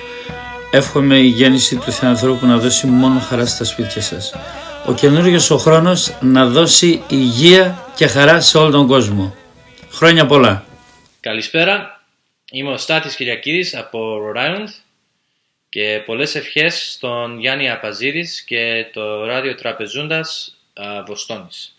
Speaker 6: Εύχομαι η γέννηση του Θεανθρώπου να δώσει μόνο χαρά στα σπίτια σας. Ο καινούριος ο χρόνος να δώσει υγεία και χαρά σε όλο τον κόσμο. Χρόνια πολλά.
Speaker 7: Καλησπέρα, είμαι ο Στάθης Κυριακίδης από Rhode Island και πολλές ευχές στον Γιάννη Απαζίδης και το ράδιο Τραπεζούντας Βοστόνης.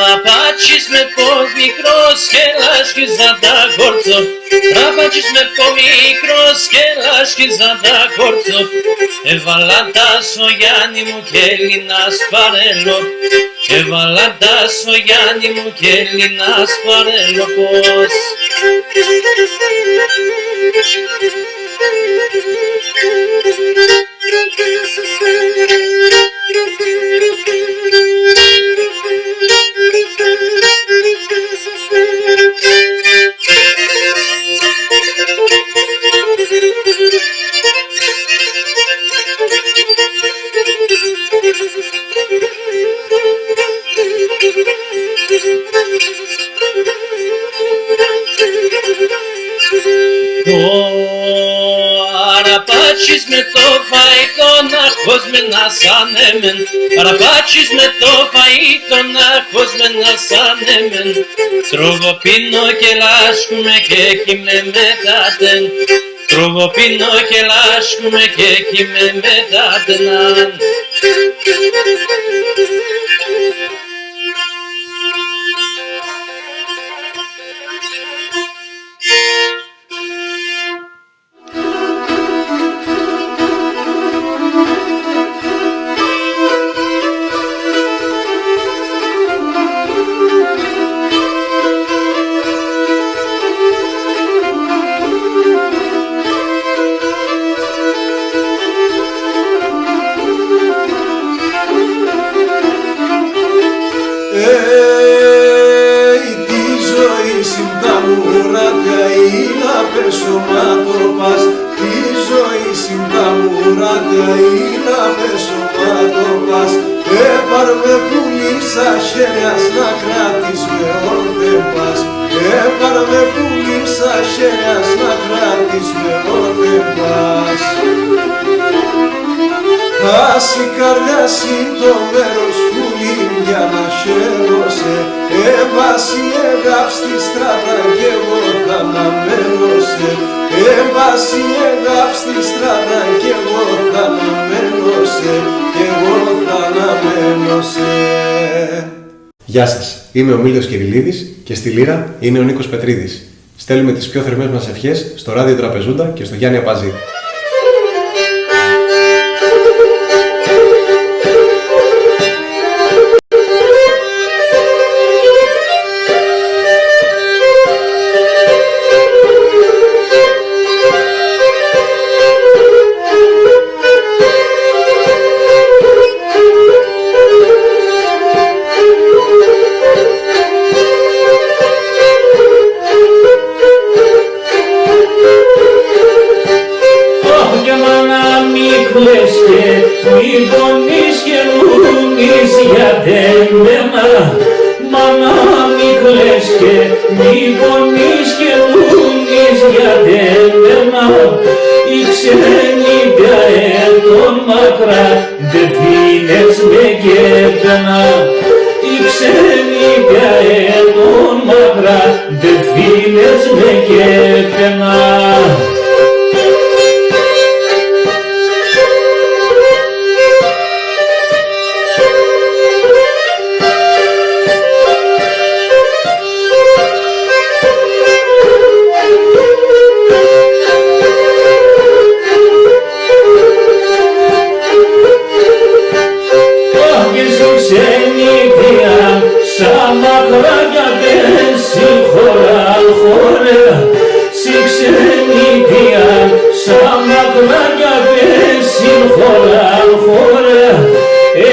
Speaker 23: Rapacis me po mikros kelashki zada gorco, rapacis me po mikros kelashki zada gorco. Evalada sojani mu kelina sparelo, evalada sojani mu kelina sparelo pos. Rapacis me to faito na kozme na sanemen, rapacis me to faito na kozme na sanemen. Trovo pino ke laskume ke kime metaten, trovo pino ke laskume ke kime metaten.
Speaker 4: Ας η καρδιά το μέρος που λίμια να χαίρωσε, έβαση έγαψ στη στράτα κι εγώ θα αναμένωσε, έβαση έγαψ στη στράτα κι εγώ θα αναμένωσε, κι εγώ θα αναμένωσε.
Speaker 24: Γεια σας, είμαι ο Μίλιος Κυριλίδης και στη λύρα είναι ο Νίκος Πετρίδης. Στέλνουμε τις πιο θερμές μας ευχές στο ράδιο Τραπεζούντα και στο Γιάννη Απαζίδη.
Speaker 3: γιατί εμένα, μάνα μη κλαις και μη πονείς και δούνεις γιατί εμένα, η ξένη πια μακρά δεν δίνες με και πένα. Η ξένη πια μακρά δεν δίνες με και πένα. Σαν μακράγια δεν συγχωρά χωρέ, συ ξενιτία. Σαν μακράγια δεν συγχωρά χωρέ,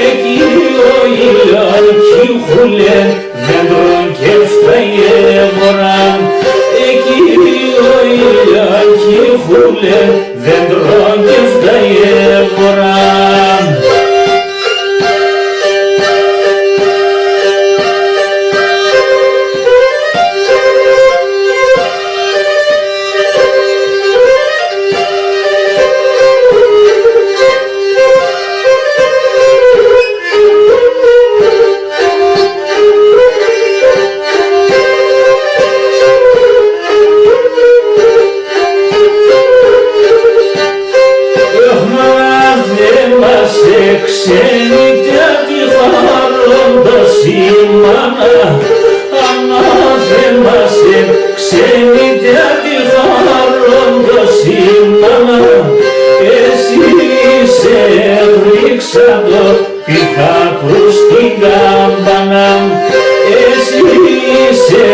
Speaker 3: εκεί ο ηλιοκύχουλε δέντρον και φταίγορα. Εκεί ο ηλιοκύχουλε δέντρον και φταίγορα. Ξενιτιά τη χαρόντος η μάνα, ανάθεμαστε. Ξενιτιά τη χαρόντος η μάνα, εσύ σε ρίξαντο πιχάκρου στην κάμπανα. Εσύ σε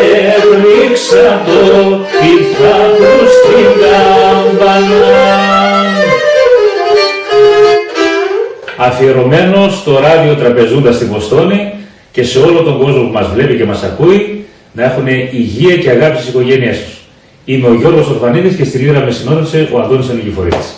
Speaker 3: ρίξαντο πιχάκρου στην κάμπανα.
Speaker 9: Αφιερωμένο στο ράδιο Τραπεζούντα στη Βοστόνη και σε όλο τον κόσμο που μας βλέπει και μας ακούει, να έχουν υγεία και αγάπη στις οικογένειές τους. Είμαι ο Γιώργος Ορφανίδης και στη λύρα με συνόδευσε ο Αντώνης Ανικηφορίδης.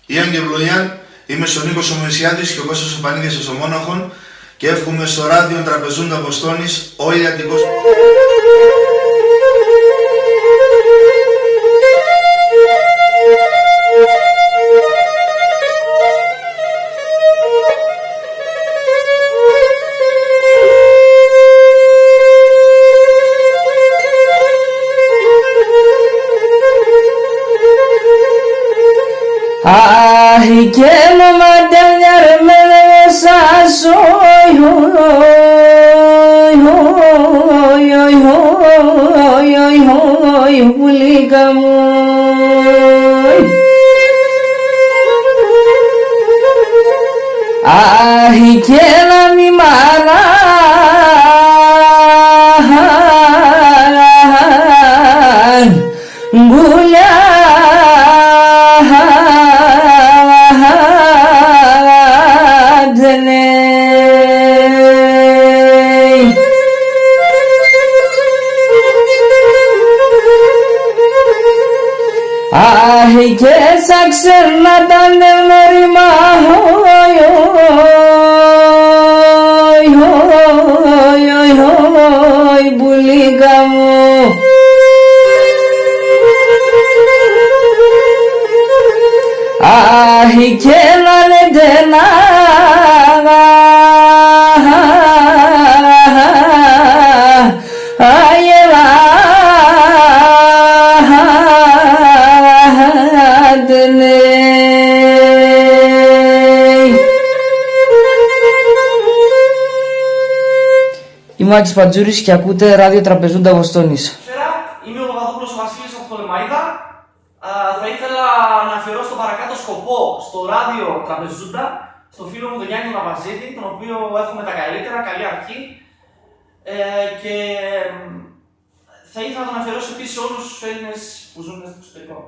Speaker 8: Ιαν και ευλογιάν, είμαι ο Νίκος ο Μωυσιάδης και ο Κώστας ο Πανίδης ο Μόναχων και εύχομαι στο ράδιο Τραπεζούντα Βοστόνης όλοι αντικώς.
Speaker 23: Ay, que no mantenerme de besas, hoy, ay, que la mi mala, Ay, que esa ξέρματα νευνόρημα, μπουλίκα μου. Ay, que la lentena, ay, Είμαι ο Άκης Πατζούρης και ακούτε ράδιο Τραπεζούντα Βοστόνης.
Speaker 12: Είμαι ο Παπαδόπουλος ο Βασίλης από το Λεμαΐδα. Θα ήθελα να αφιερώσω τον παρακάτω σκοπό στο ράδιο Τραπεζούντα, στο φίλο μου τον Γιάννη τον Αβαζίδη, τον οποίο εύχομαι τα καλύτερα, καλή αρχή. Και θα ήθελα να τον αφιερώσω επίσης σε όλους τους Έλληνες που ζουν στο εξωτερικό.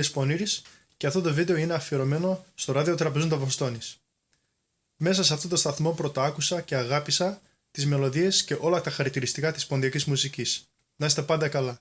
Speaker 10: Βασίλης Πονήρης και αυτό το βίντεο είναι αφιερωμένο στο ράδιο Τραπεζούντα Βοστόνης. Μέσα σε αυτό το σταθμό πρωτοάκουσα και αγάπησα τις μελωδίες και όλα τα χαρακτηριστικά της ποντιακής μουσικής. Να είστε πάντα καλά.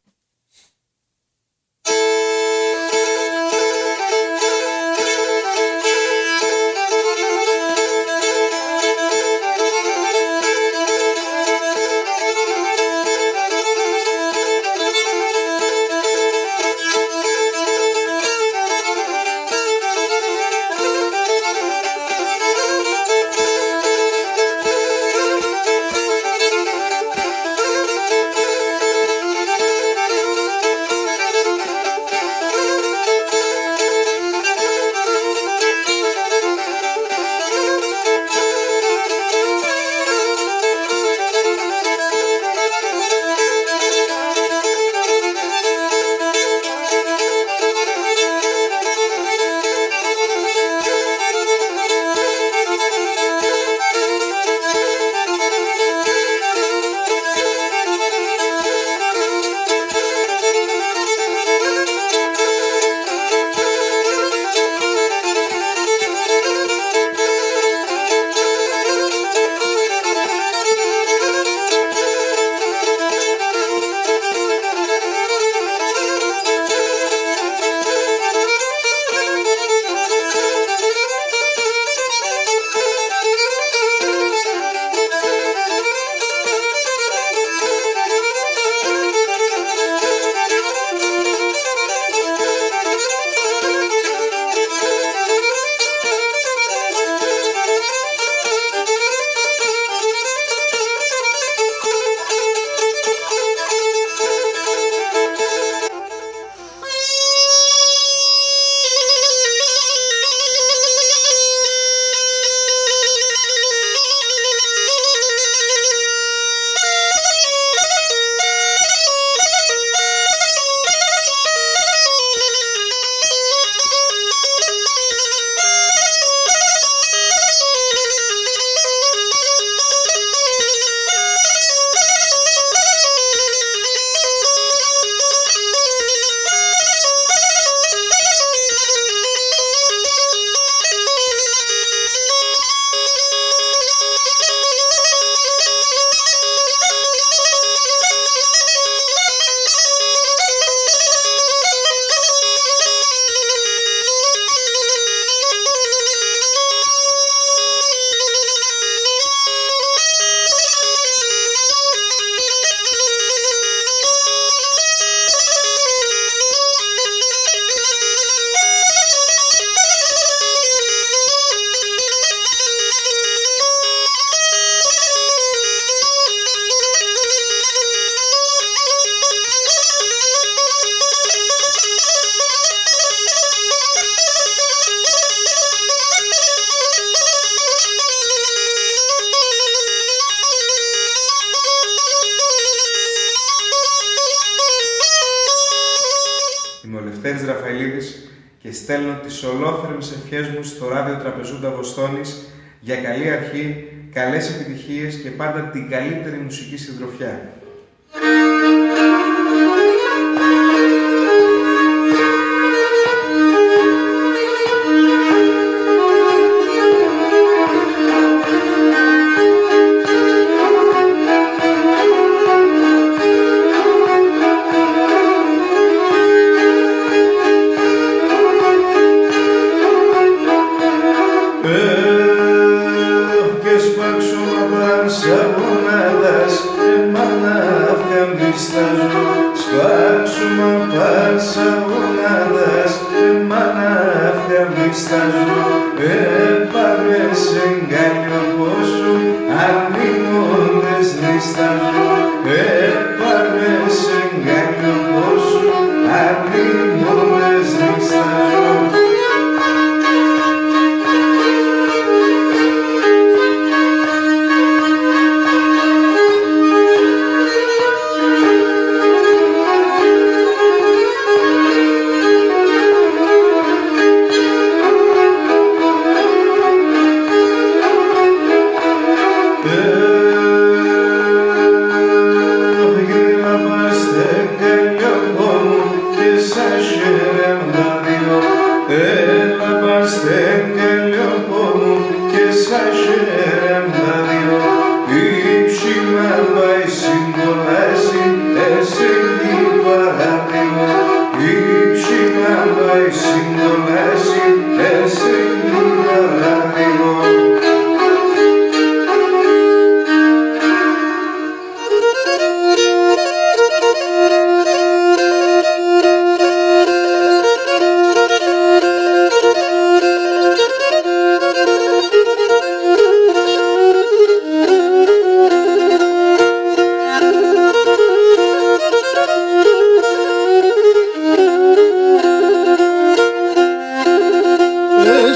Speaker 4: Λευτέρης Ραφαηλίδης και στέλνω τις ολόθερμες ευχές μου στο ράδιο Τραπεζούντα Βοστόνης για καλή αρχή, καλές επιτυχίες και πάντα την καλύτερη μουσική συντροφιά.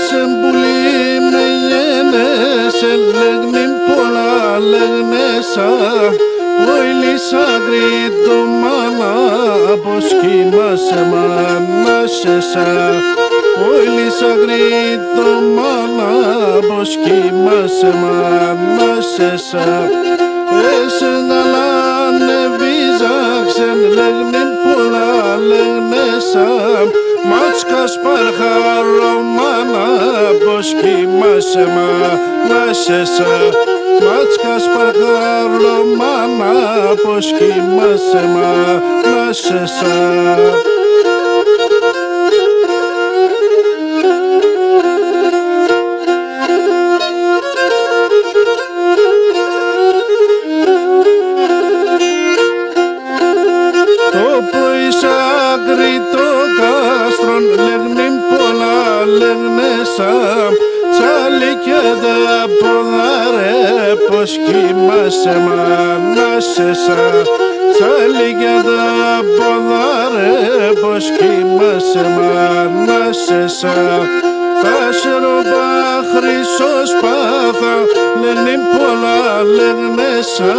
Speaker 3: Εσεν πουλί με γένεσαι, λέγνην πολλά λέγνεσα, ποηλίσα γρήτω μάνα, πως κοιμάσαι μάνασεσα. Ποηλίσα γρήτω μάνα, πως κοιμάσαι μάνασεσα. Εσεν γαλάνε βίζαξεν, λέγνην πολλά λέγνεσα, μάτσκας παρχαρό μάνα, πως κοιμάσαι μάνασεσα. Μάτσκας παρχαρό μάνα, πως κοιμάσαι μάνασεσα. Λέγνην πολλά λέγνεσα, τσάλικε τα ποδάρε, πως κοιμάσαι μάνασεσα. Τσάλικε τα ποδάρε, πως κοιμάσαι μάνασεσα. Τάσσεροπα χρυσός πάθα, λέγνην πολλά λέγνεσα,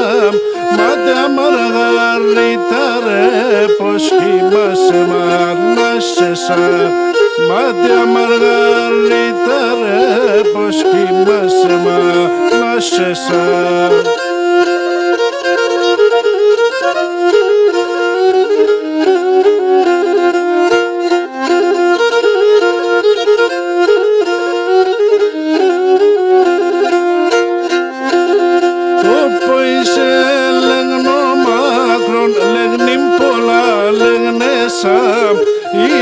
Speaker 3: μάτια μαργαρίτα ρε, πως κοιμάσαι μάνασεσα. Μάτια μαργαρίτα ρε, πως κοιμάσαι μάνασεσα.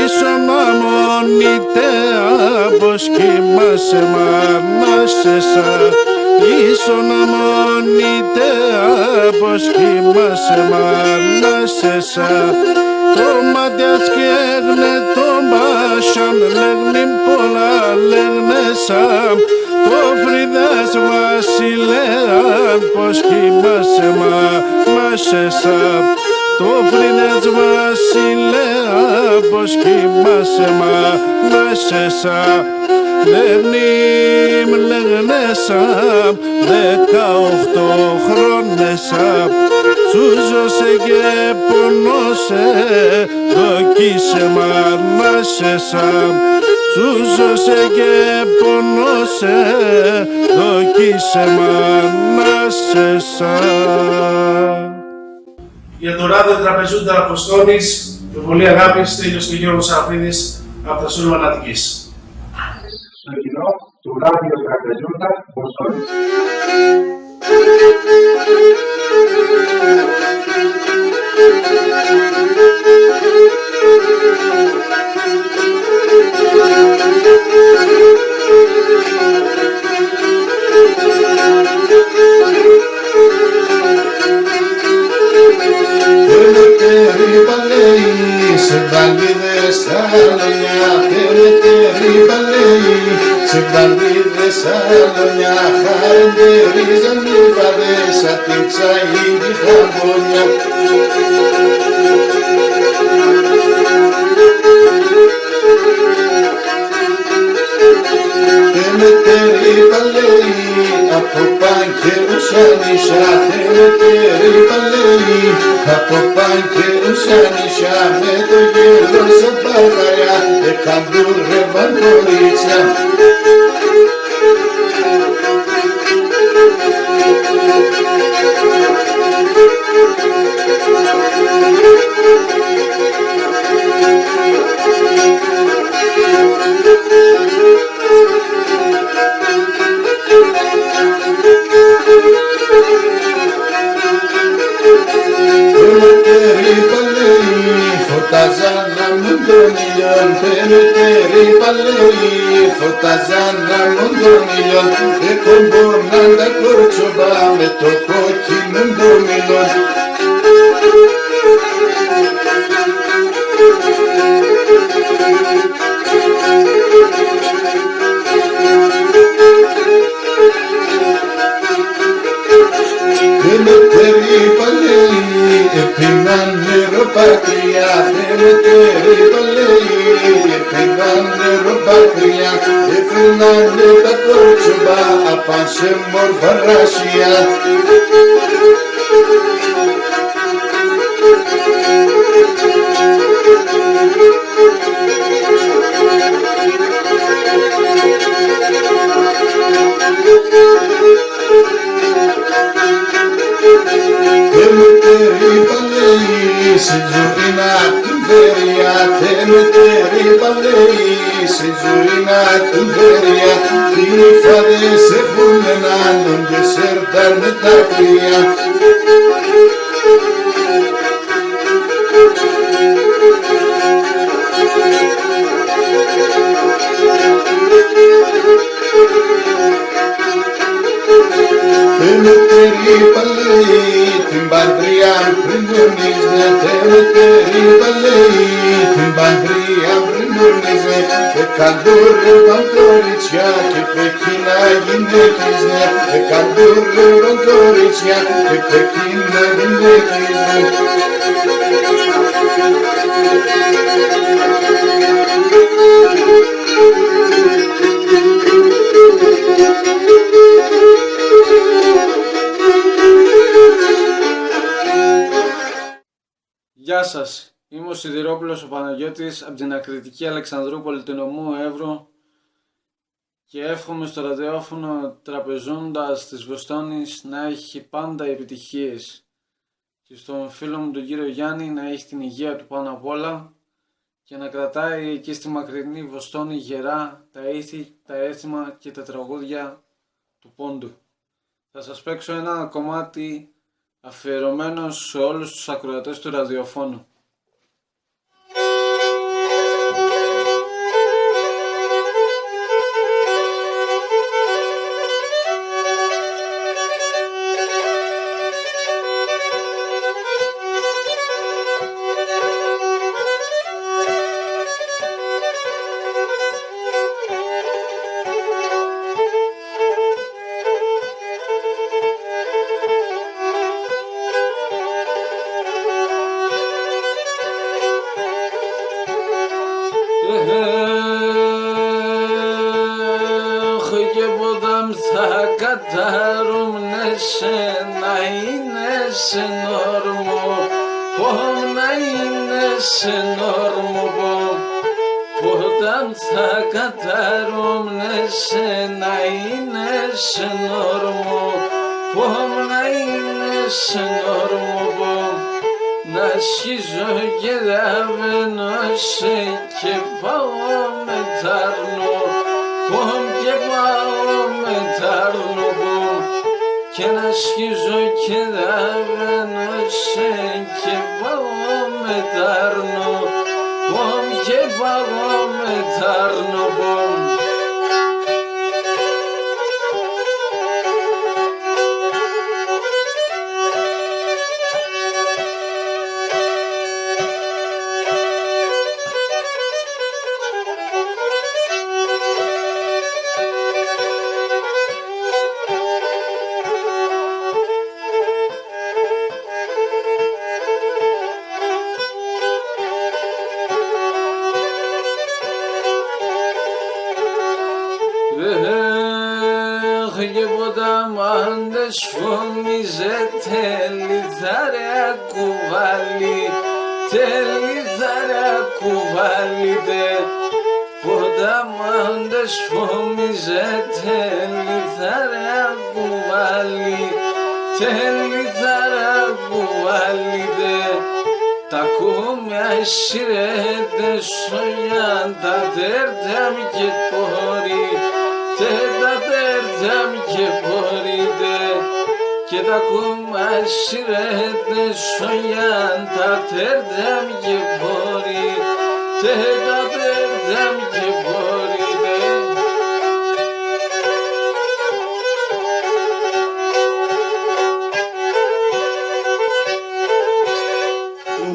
Speaker 3: Ίσον αμονητέα, πως κοιμάσαι μάνασεσα. Ίσον αμονητέα, πως κοιμάσαι μάνασεσα. Το μάτια σκέγνε το μπάσαν, λέγνην πολλά λέγνεσα. Το φρυδάς βασιλέαν, πως κοιμάσαι μάνασεσα. Το φρυδάς βασιλέα, πως κοιμάσαι μάνασεσα. Λέγνην λέγνεσα, 18 χρόνεσα. Τσούζωσε και πονώσε, δοκίσε μάνασεσα. Τσούζωσε και πονώσε, δοκίσε μάνασεσα.
Speaker 13: Για το ράδιο Τραπεζούντα Αποστόλης, με πολύ αγάπη, Στέλιος και Γιώργος Σαραφίδης από τα Σούλμα Αττικής.
Speaker 14: Στο κοινό του ράδιο Τραπεζούντα Αποστόλης.
Speaker 8: Σε μπαλίδες στα λονιά, περαιτέρι παλαιοί. Σε μπαλίδες στα λονιά, χαρεντερίζαν οι φαδές απ' την ξαΐνη τη χαμπονιά. Περαιτέρι παλαιοί, από πάνκερους ανήσια. Περαιτέρι παλαιοί, από πάνκερους ανήσια. Με το γέλο σε παρχαριά, εκαμπουρεύαν κορίτσια. Φωτάζαν αμούν των ήλιων, περαιτέρι παλαιοί. Φωτάζαν αμούν των ήλιων, εκομπώναν τα κορτσομπά με το κόκκινο των ήλιων. Περαιτέρι παλαιοί, έπιναν νεροπατριά. Περαιτέρι παλαιοί, έπιναν νεροπατριά. φυλάνε τα κόρτσομπα απάν σε μόρφα ράσια. Και με τερίπα λέει σε ζωή να την βέρεια, και με τερίπα λέει σε ζωή να την βέρεια. Οι φάδες έχουν έναν και σέρτανε τα κρύα. Με τερίπα λέει την παντρία πριν γνωρίζε, με τερίπα λέει την παντρία πριν γνωρίζε. Εκαντούρευαν κορίτσια και πεκίνα γυναίκες, εκαντούρευαν κορίτσια και πεκίνα γυναίκες.
Speaker 11: Γεια σας, είμαι ο Σιδηρόπουλος ο Παναγιώτης από την ακριτική Αλεξανδρούπολη του νομού Εύρου και εύχομαι στο ραδιόφωνο Τραπεζούντας της Βοστόνης να έχει πάντα επιτυχίες και στον φίλο μου τον κύριο Γιάννη να έχει την υγεία του πάνω απ' όλα και να κρατάει εκεί στη μακρινή Βοστόνη γερά τα ήθη, τα έθιμα και τα τραγούδια του πόντου. Θα σας παίξω ένα κομμάτι αφιερωμένο σε όλους τους ακροατές του ραδιοφώνου.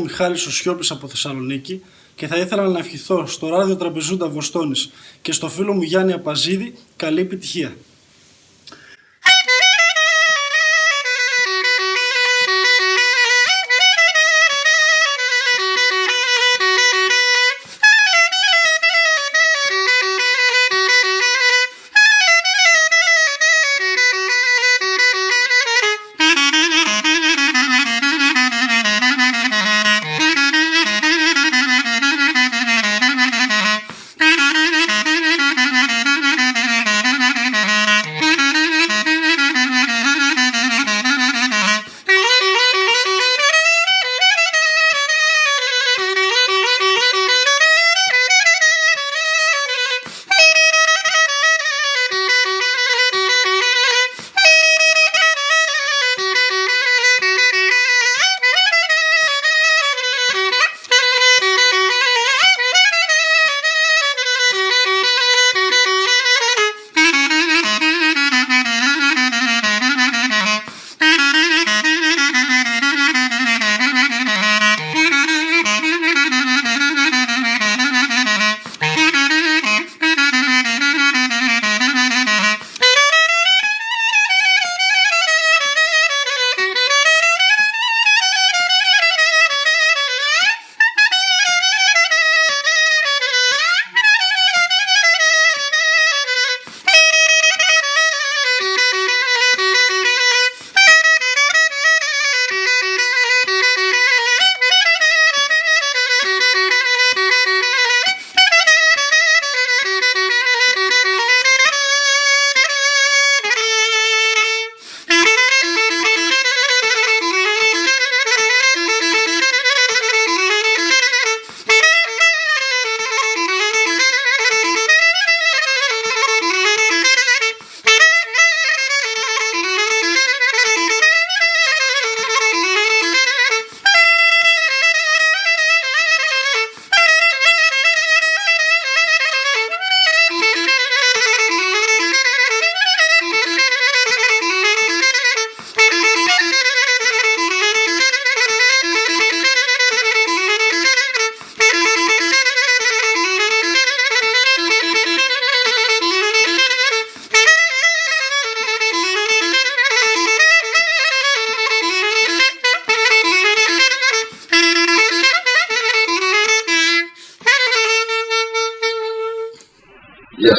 Speaker 15: Μιχάλης ο Σιώπης από Θεσσαλονίκη και θα ήθελα να ευχηθώ στο ράδιο Τραπεζούντα Βοστόνης και στο φίλο μου Γιάννη Απαζίδη καλή επιτυχία.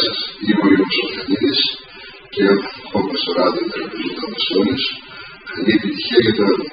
Speaker 14: σας, είμαι ο Γιώργος Ορφανίδης και έρχομαι στο ράδιο Τραπεζούντα Βοστόνης. Καλή επιτυχία για το έργο.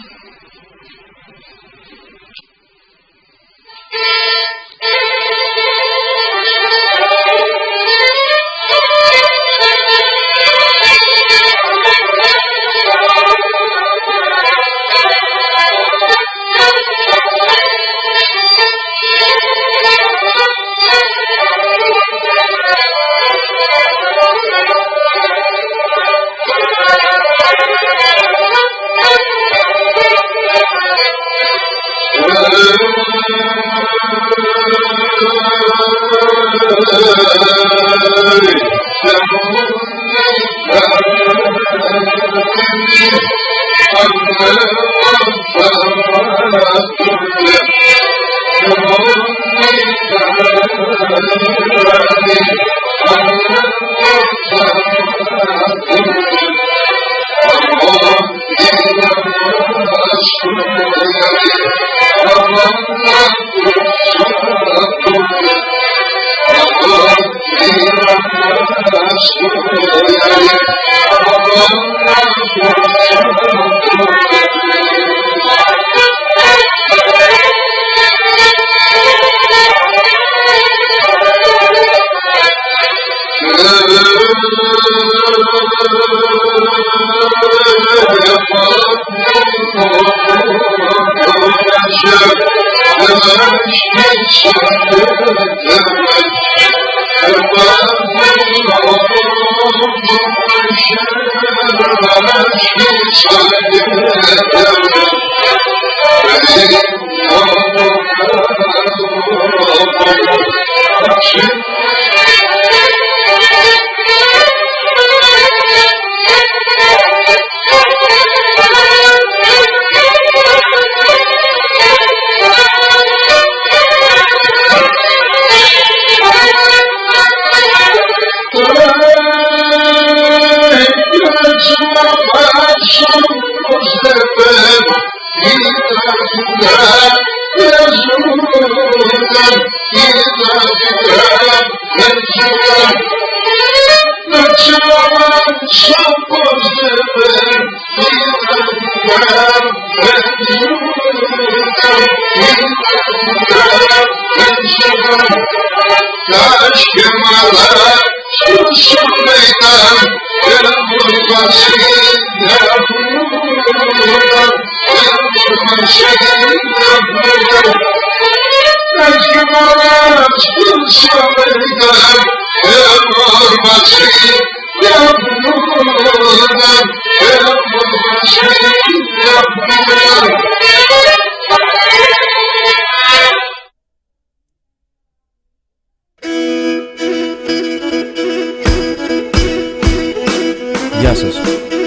Speaker 16: Γεια σας,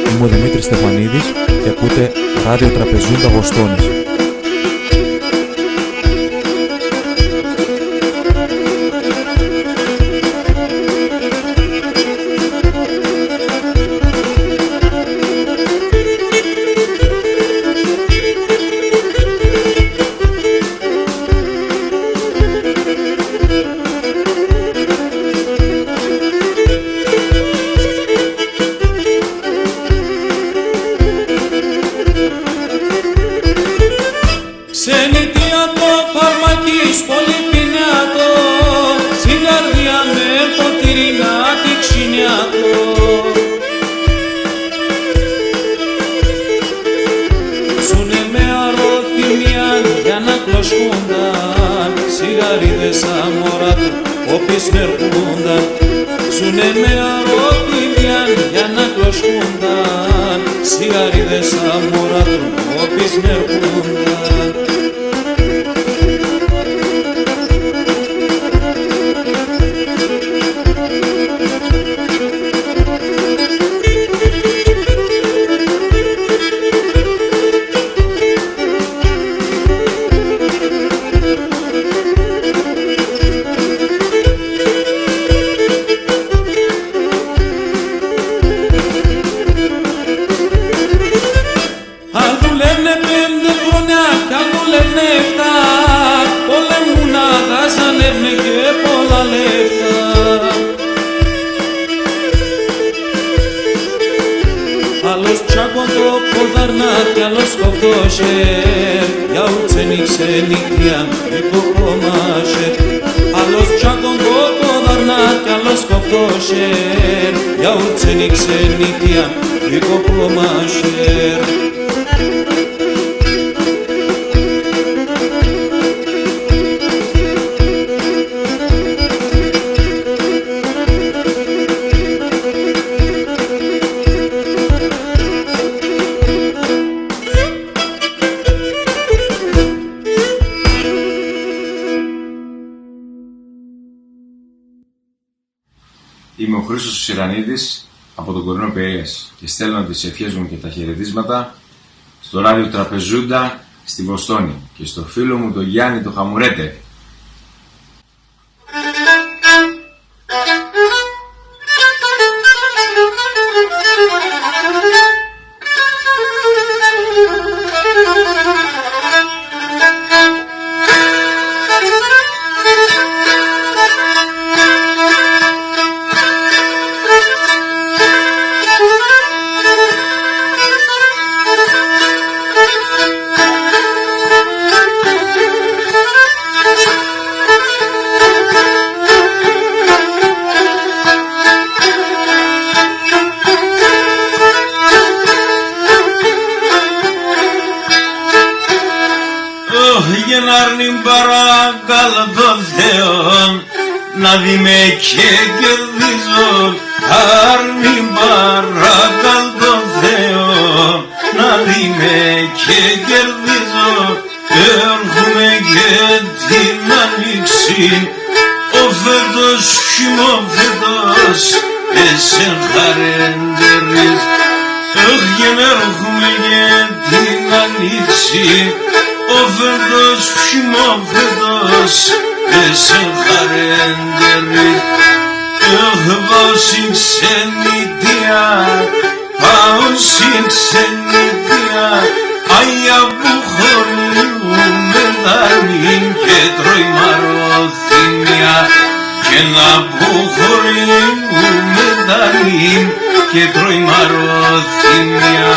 Speaker 16: είμαι ο Δημήτρης Στεφανίδης και ακούτε Ράδιο Τραπεζούντα Βοστόνης.
Speaker 3: Σιγαρίδες αμόρα του, όποιες μερκούνταν. Ζουνε με αρρώθημιαν για να κλωσκούνταν. Σιγαρίδες αμόρα του, όποιες μερκούνταν. Αν δουλεύνε 5 χρόνια κι άλλο
Speaker 17: τσάκοντο ποδαρνά κι άλλος κοφτώσερ για ουτσένι ξενίτιαν υποκόμασερ άλλος τσάκοντο ποδαρνά κι άλλος κοφτώσερ για ουτσένι ξενίτιαν υποκόμασερ.
Speaker 18: Είμαι ο Χρήστος Σιρανίδης από τον Κορίνο Περίας και στέλνω τις ευχές μου και τα χαιρετίσματα στο ράδιο Τραπεζούντα στη Βοστόνη και στο φίλο μου τον Γιάννη το Χαμουρέτε.
Speaker 19: Παρακαλώ το Θεό να δει με και κερδίζω. Άρνη παρακαλώ το Θεό να δει με και κερδίζω. Έρχομαι και την άνοιξη, ο φέτος χειμώφετος εσεν χαρέντερης. Έρχομαι και την άνοιξη, ο φέτος χειμώφετος εσεν χαρέντερης. Πάω στην ξενιτιά, πάω στην ξενιτιά, αγιά που χωρίζουμε δανείν και τρώει μαροθυμιά. Και να που χωρίζουμε δανείν και τρώει μαροθυμιά.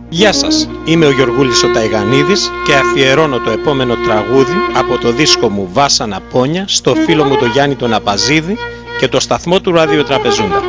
Speaker 20: Γεια σας, είμαι ο Γιωργούλης ο Ταϊγανίδης και αφιερώνω το επόμενο τραγούδι από το δίσκο μου Βάσανα Πόνια στο φίλο μου τον Γιάννη τον Απαζίδη και το σταθμό του Ράδιο Τραπεζούντα.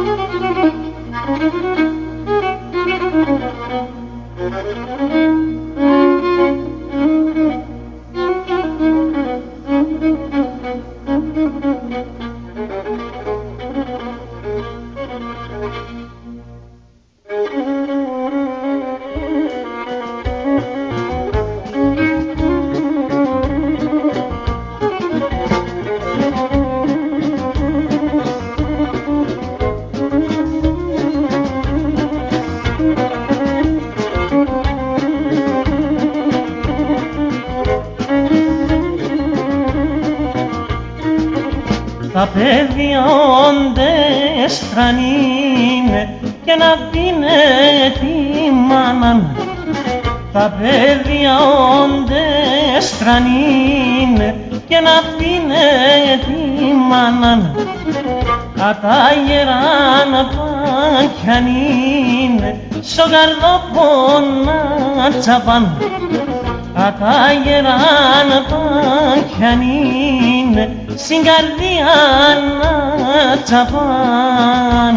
Speaker 23: Τα παιδιά όντες τρανίνε και να δίνε τη μάναν. Τα παιδιά όντες τρανίνε και να δίνε τη μάναν. Κατά γεράν πακιανίνε στο καρδόπο να τσαπάν. Κατά γεράν πακιανίνε στην καρδιά να τσαπάν.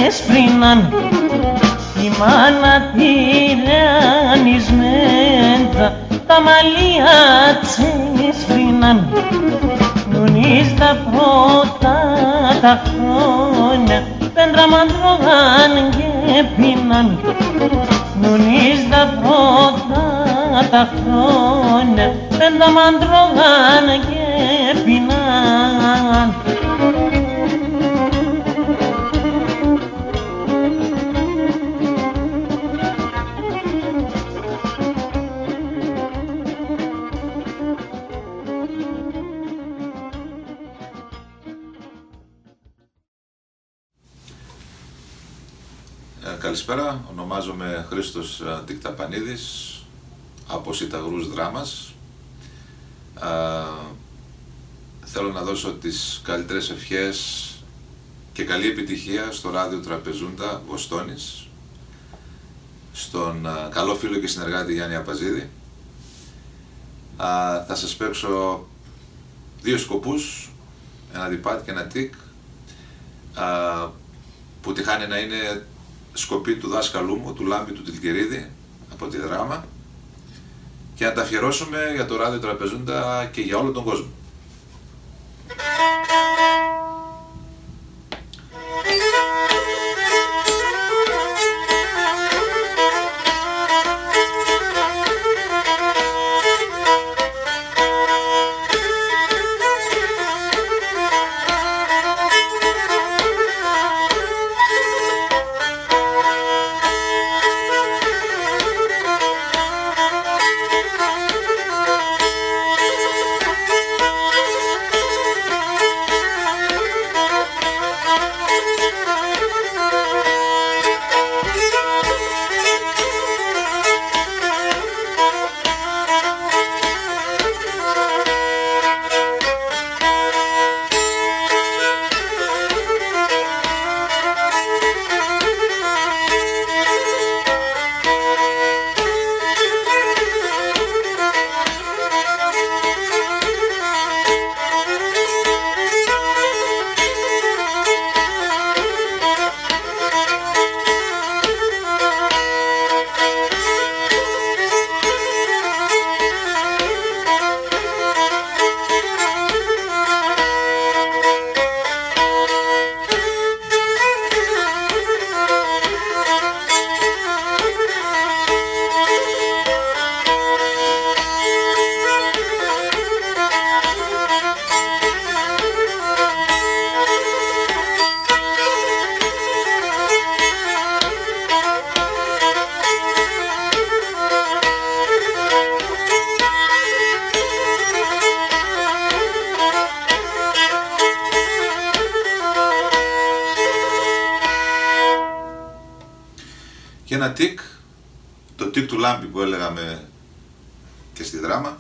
Speaker 23: έσπριναν η μάνα τυραννισμένα τα μαλλιά τσέσπριναν νονείς τα πρώτα τα χρόνια πέντρα μαντρώγαν και πίναν νονείς τα πρώτα τα χρόνια πέντρα μαντρώγαν και πίναν.
Speaker 1: Καλησπέρα, ονομάζομαι Χρήστος Δικταπανίδης από Σιταγρούς Δράμας. Θέλω να δώσω τις καλύτερες ευχές και καλή επιτυχία στο ράδιο Τραπεζούντα Βοστόνης, στον καλό φίλο και συνεργάτη Γιάννη Απαζίδη. Θα σας παίξω δύο σκοπούς, ένα διπάτ και ένα τικ, που τυχάνει να είναι σκοπή του δάσκαλού μου, του Λάμπη του Τιλκερίδη, από τη Δράμα, και να τα αφιερώσουμε για το ράδιο Τραπεζούντα και για όλο τον κόσμο. Και ένα τικ, το τικ του Λάμπη που έλεγαμε και στη Δράμα.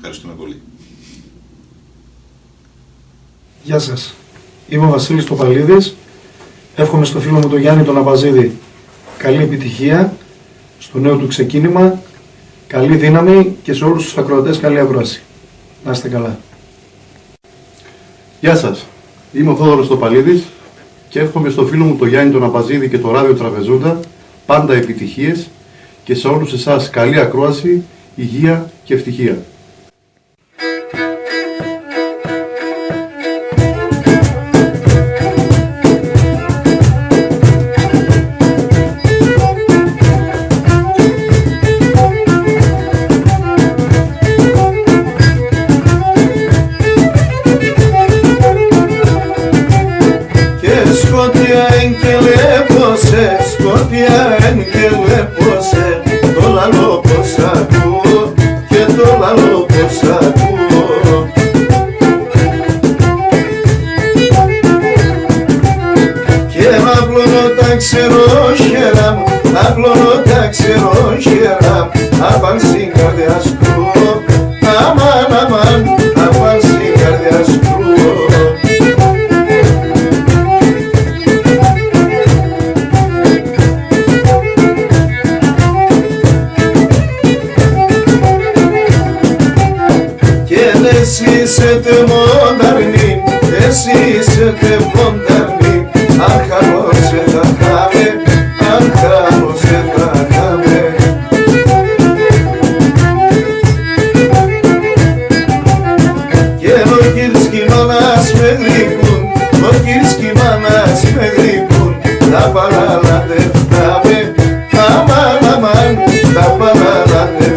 Speaker 1: Ευχαριστούμε πολύ.
Speaker 13: Γεια σας. Είμαι ο Βασίλης Τοπαλίδης. Εύχομαι στο φίλο μου τον Γιάννη τον Απαζίδη καλή επιτυχία στο νέο του ξεκίνημα, καλή δύναμη και σε όλους τους ακροατές καλή ακρόαση. Να είστε καλά.
Speaker 2: Γεια σας. Είμαι ο Θόδωρος Τοπαλίδης και εύχομαι στο φίλο μου τον Γιάννη τον Απαζίδη και το ράδιο Τραπεζούντα πάντα επιτυχίες και σε όλους εσάς καλή ακρόαση, υγεία και ευτυχία.
Speaker 8: Σκότια εν και λέπωσε, το λαλό πως ακούω και το λαλό πως ακούω. Και απλώνω τα ξερόχερα μου, απλώνω τα ξερόχερα μου, απαν στην καρδιά σκρούω, αμάν αμάν, απαν στην καρδιά σκρούω. Εσύ είσαι μονταρνή, εσύ είσαι μονταρνή, αν χάνω σε θα χάμε, αν χάνω σε θα χάμε. Και ο κύρις και η μάνας με γρυπούν, ο κύρις και η μάνας με γρυπούν, τα παραλατευτάμε, αμάν αμάν, τα παραλατευτάμε.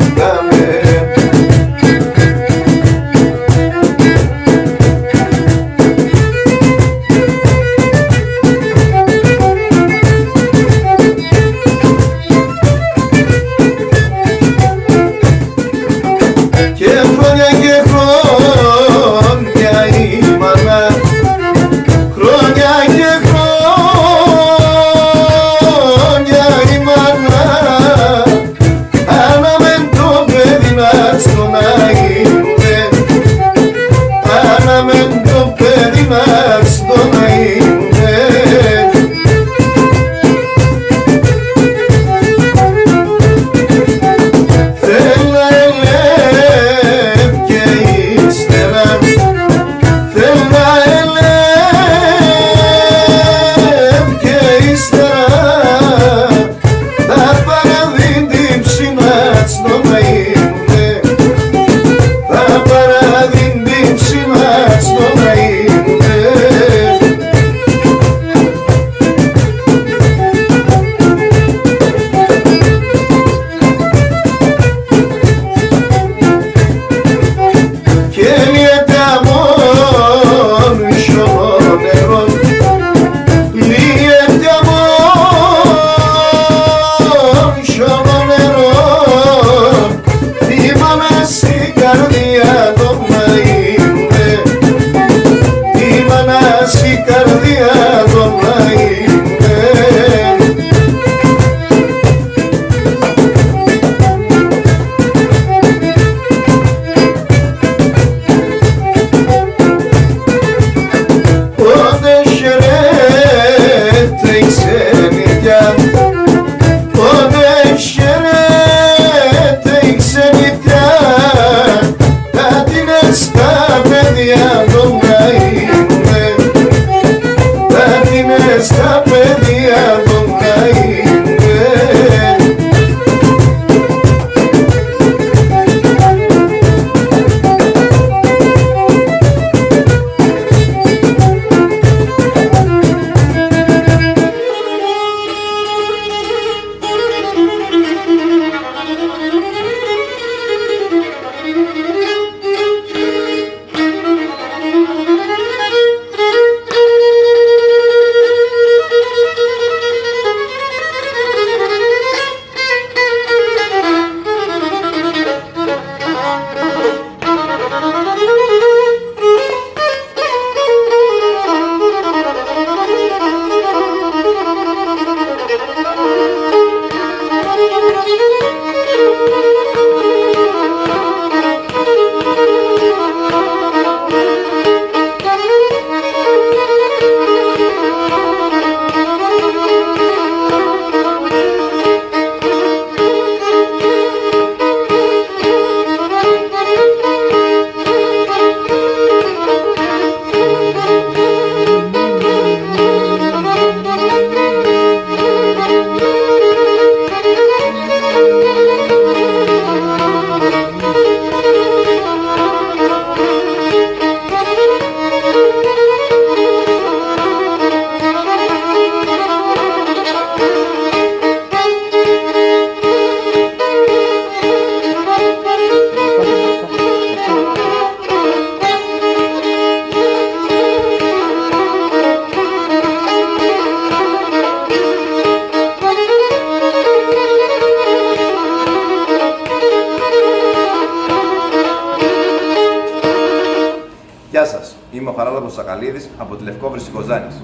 Speaker 5: Χαράλαμπος Σακαλίδης από τη Λευκόβρηση Κοζάνης.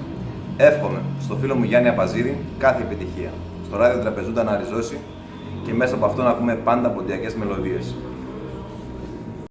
Speaker 5: Εύχομαι στο φίλο μου Γιάννη Απαζίδη κάθε επιτυχία. Στο ράδιο Τραπεζούντα να ριζώσει και μέσα από αυτό να ακούμε πάντα ποντιακές μελωδίες.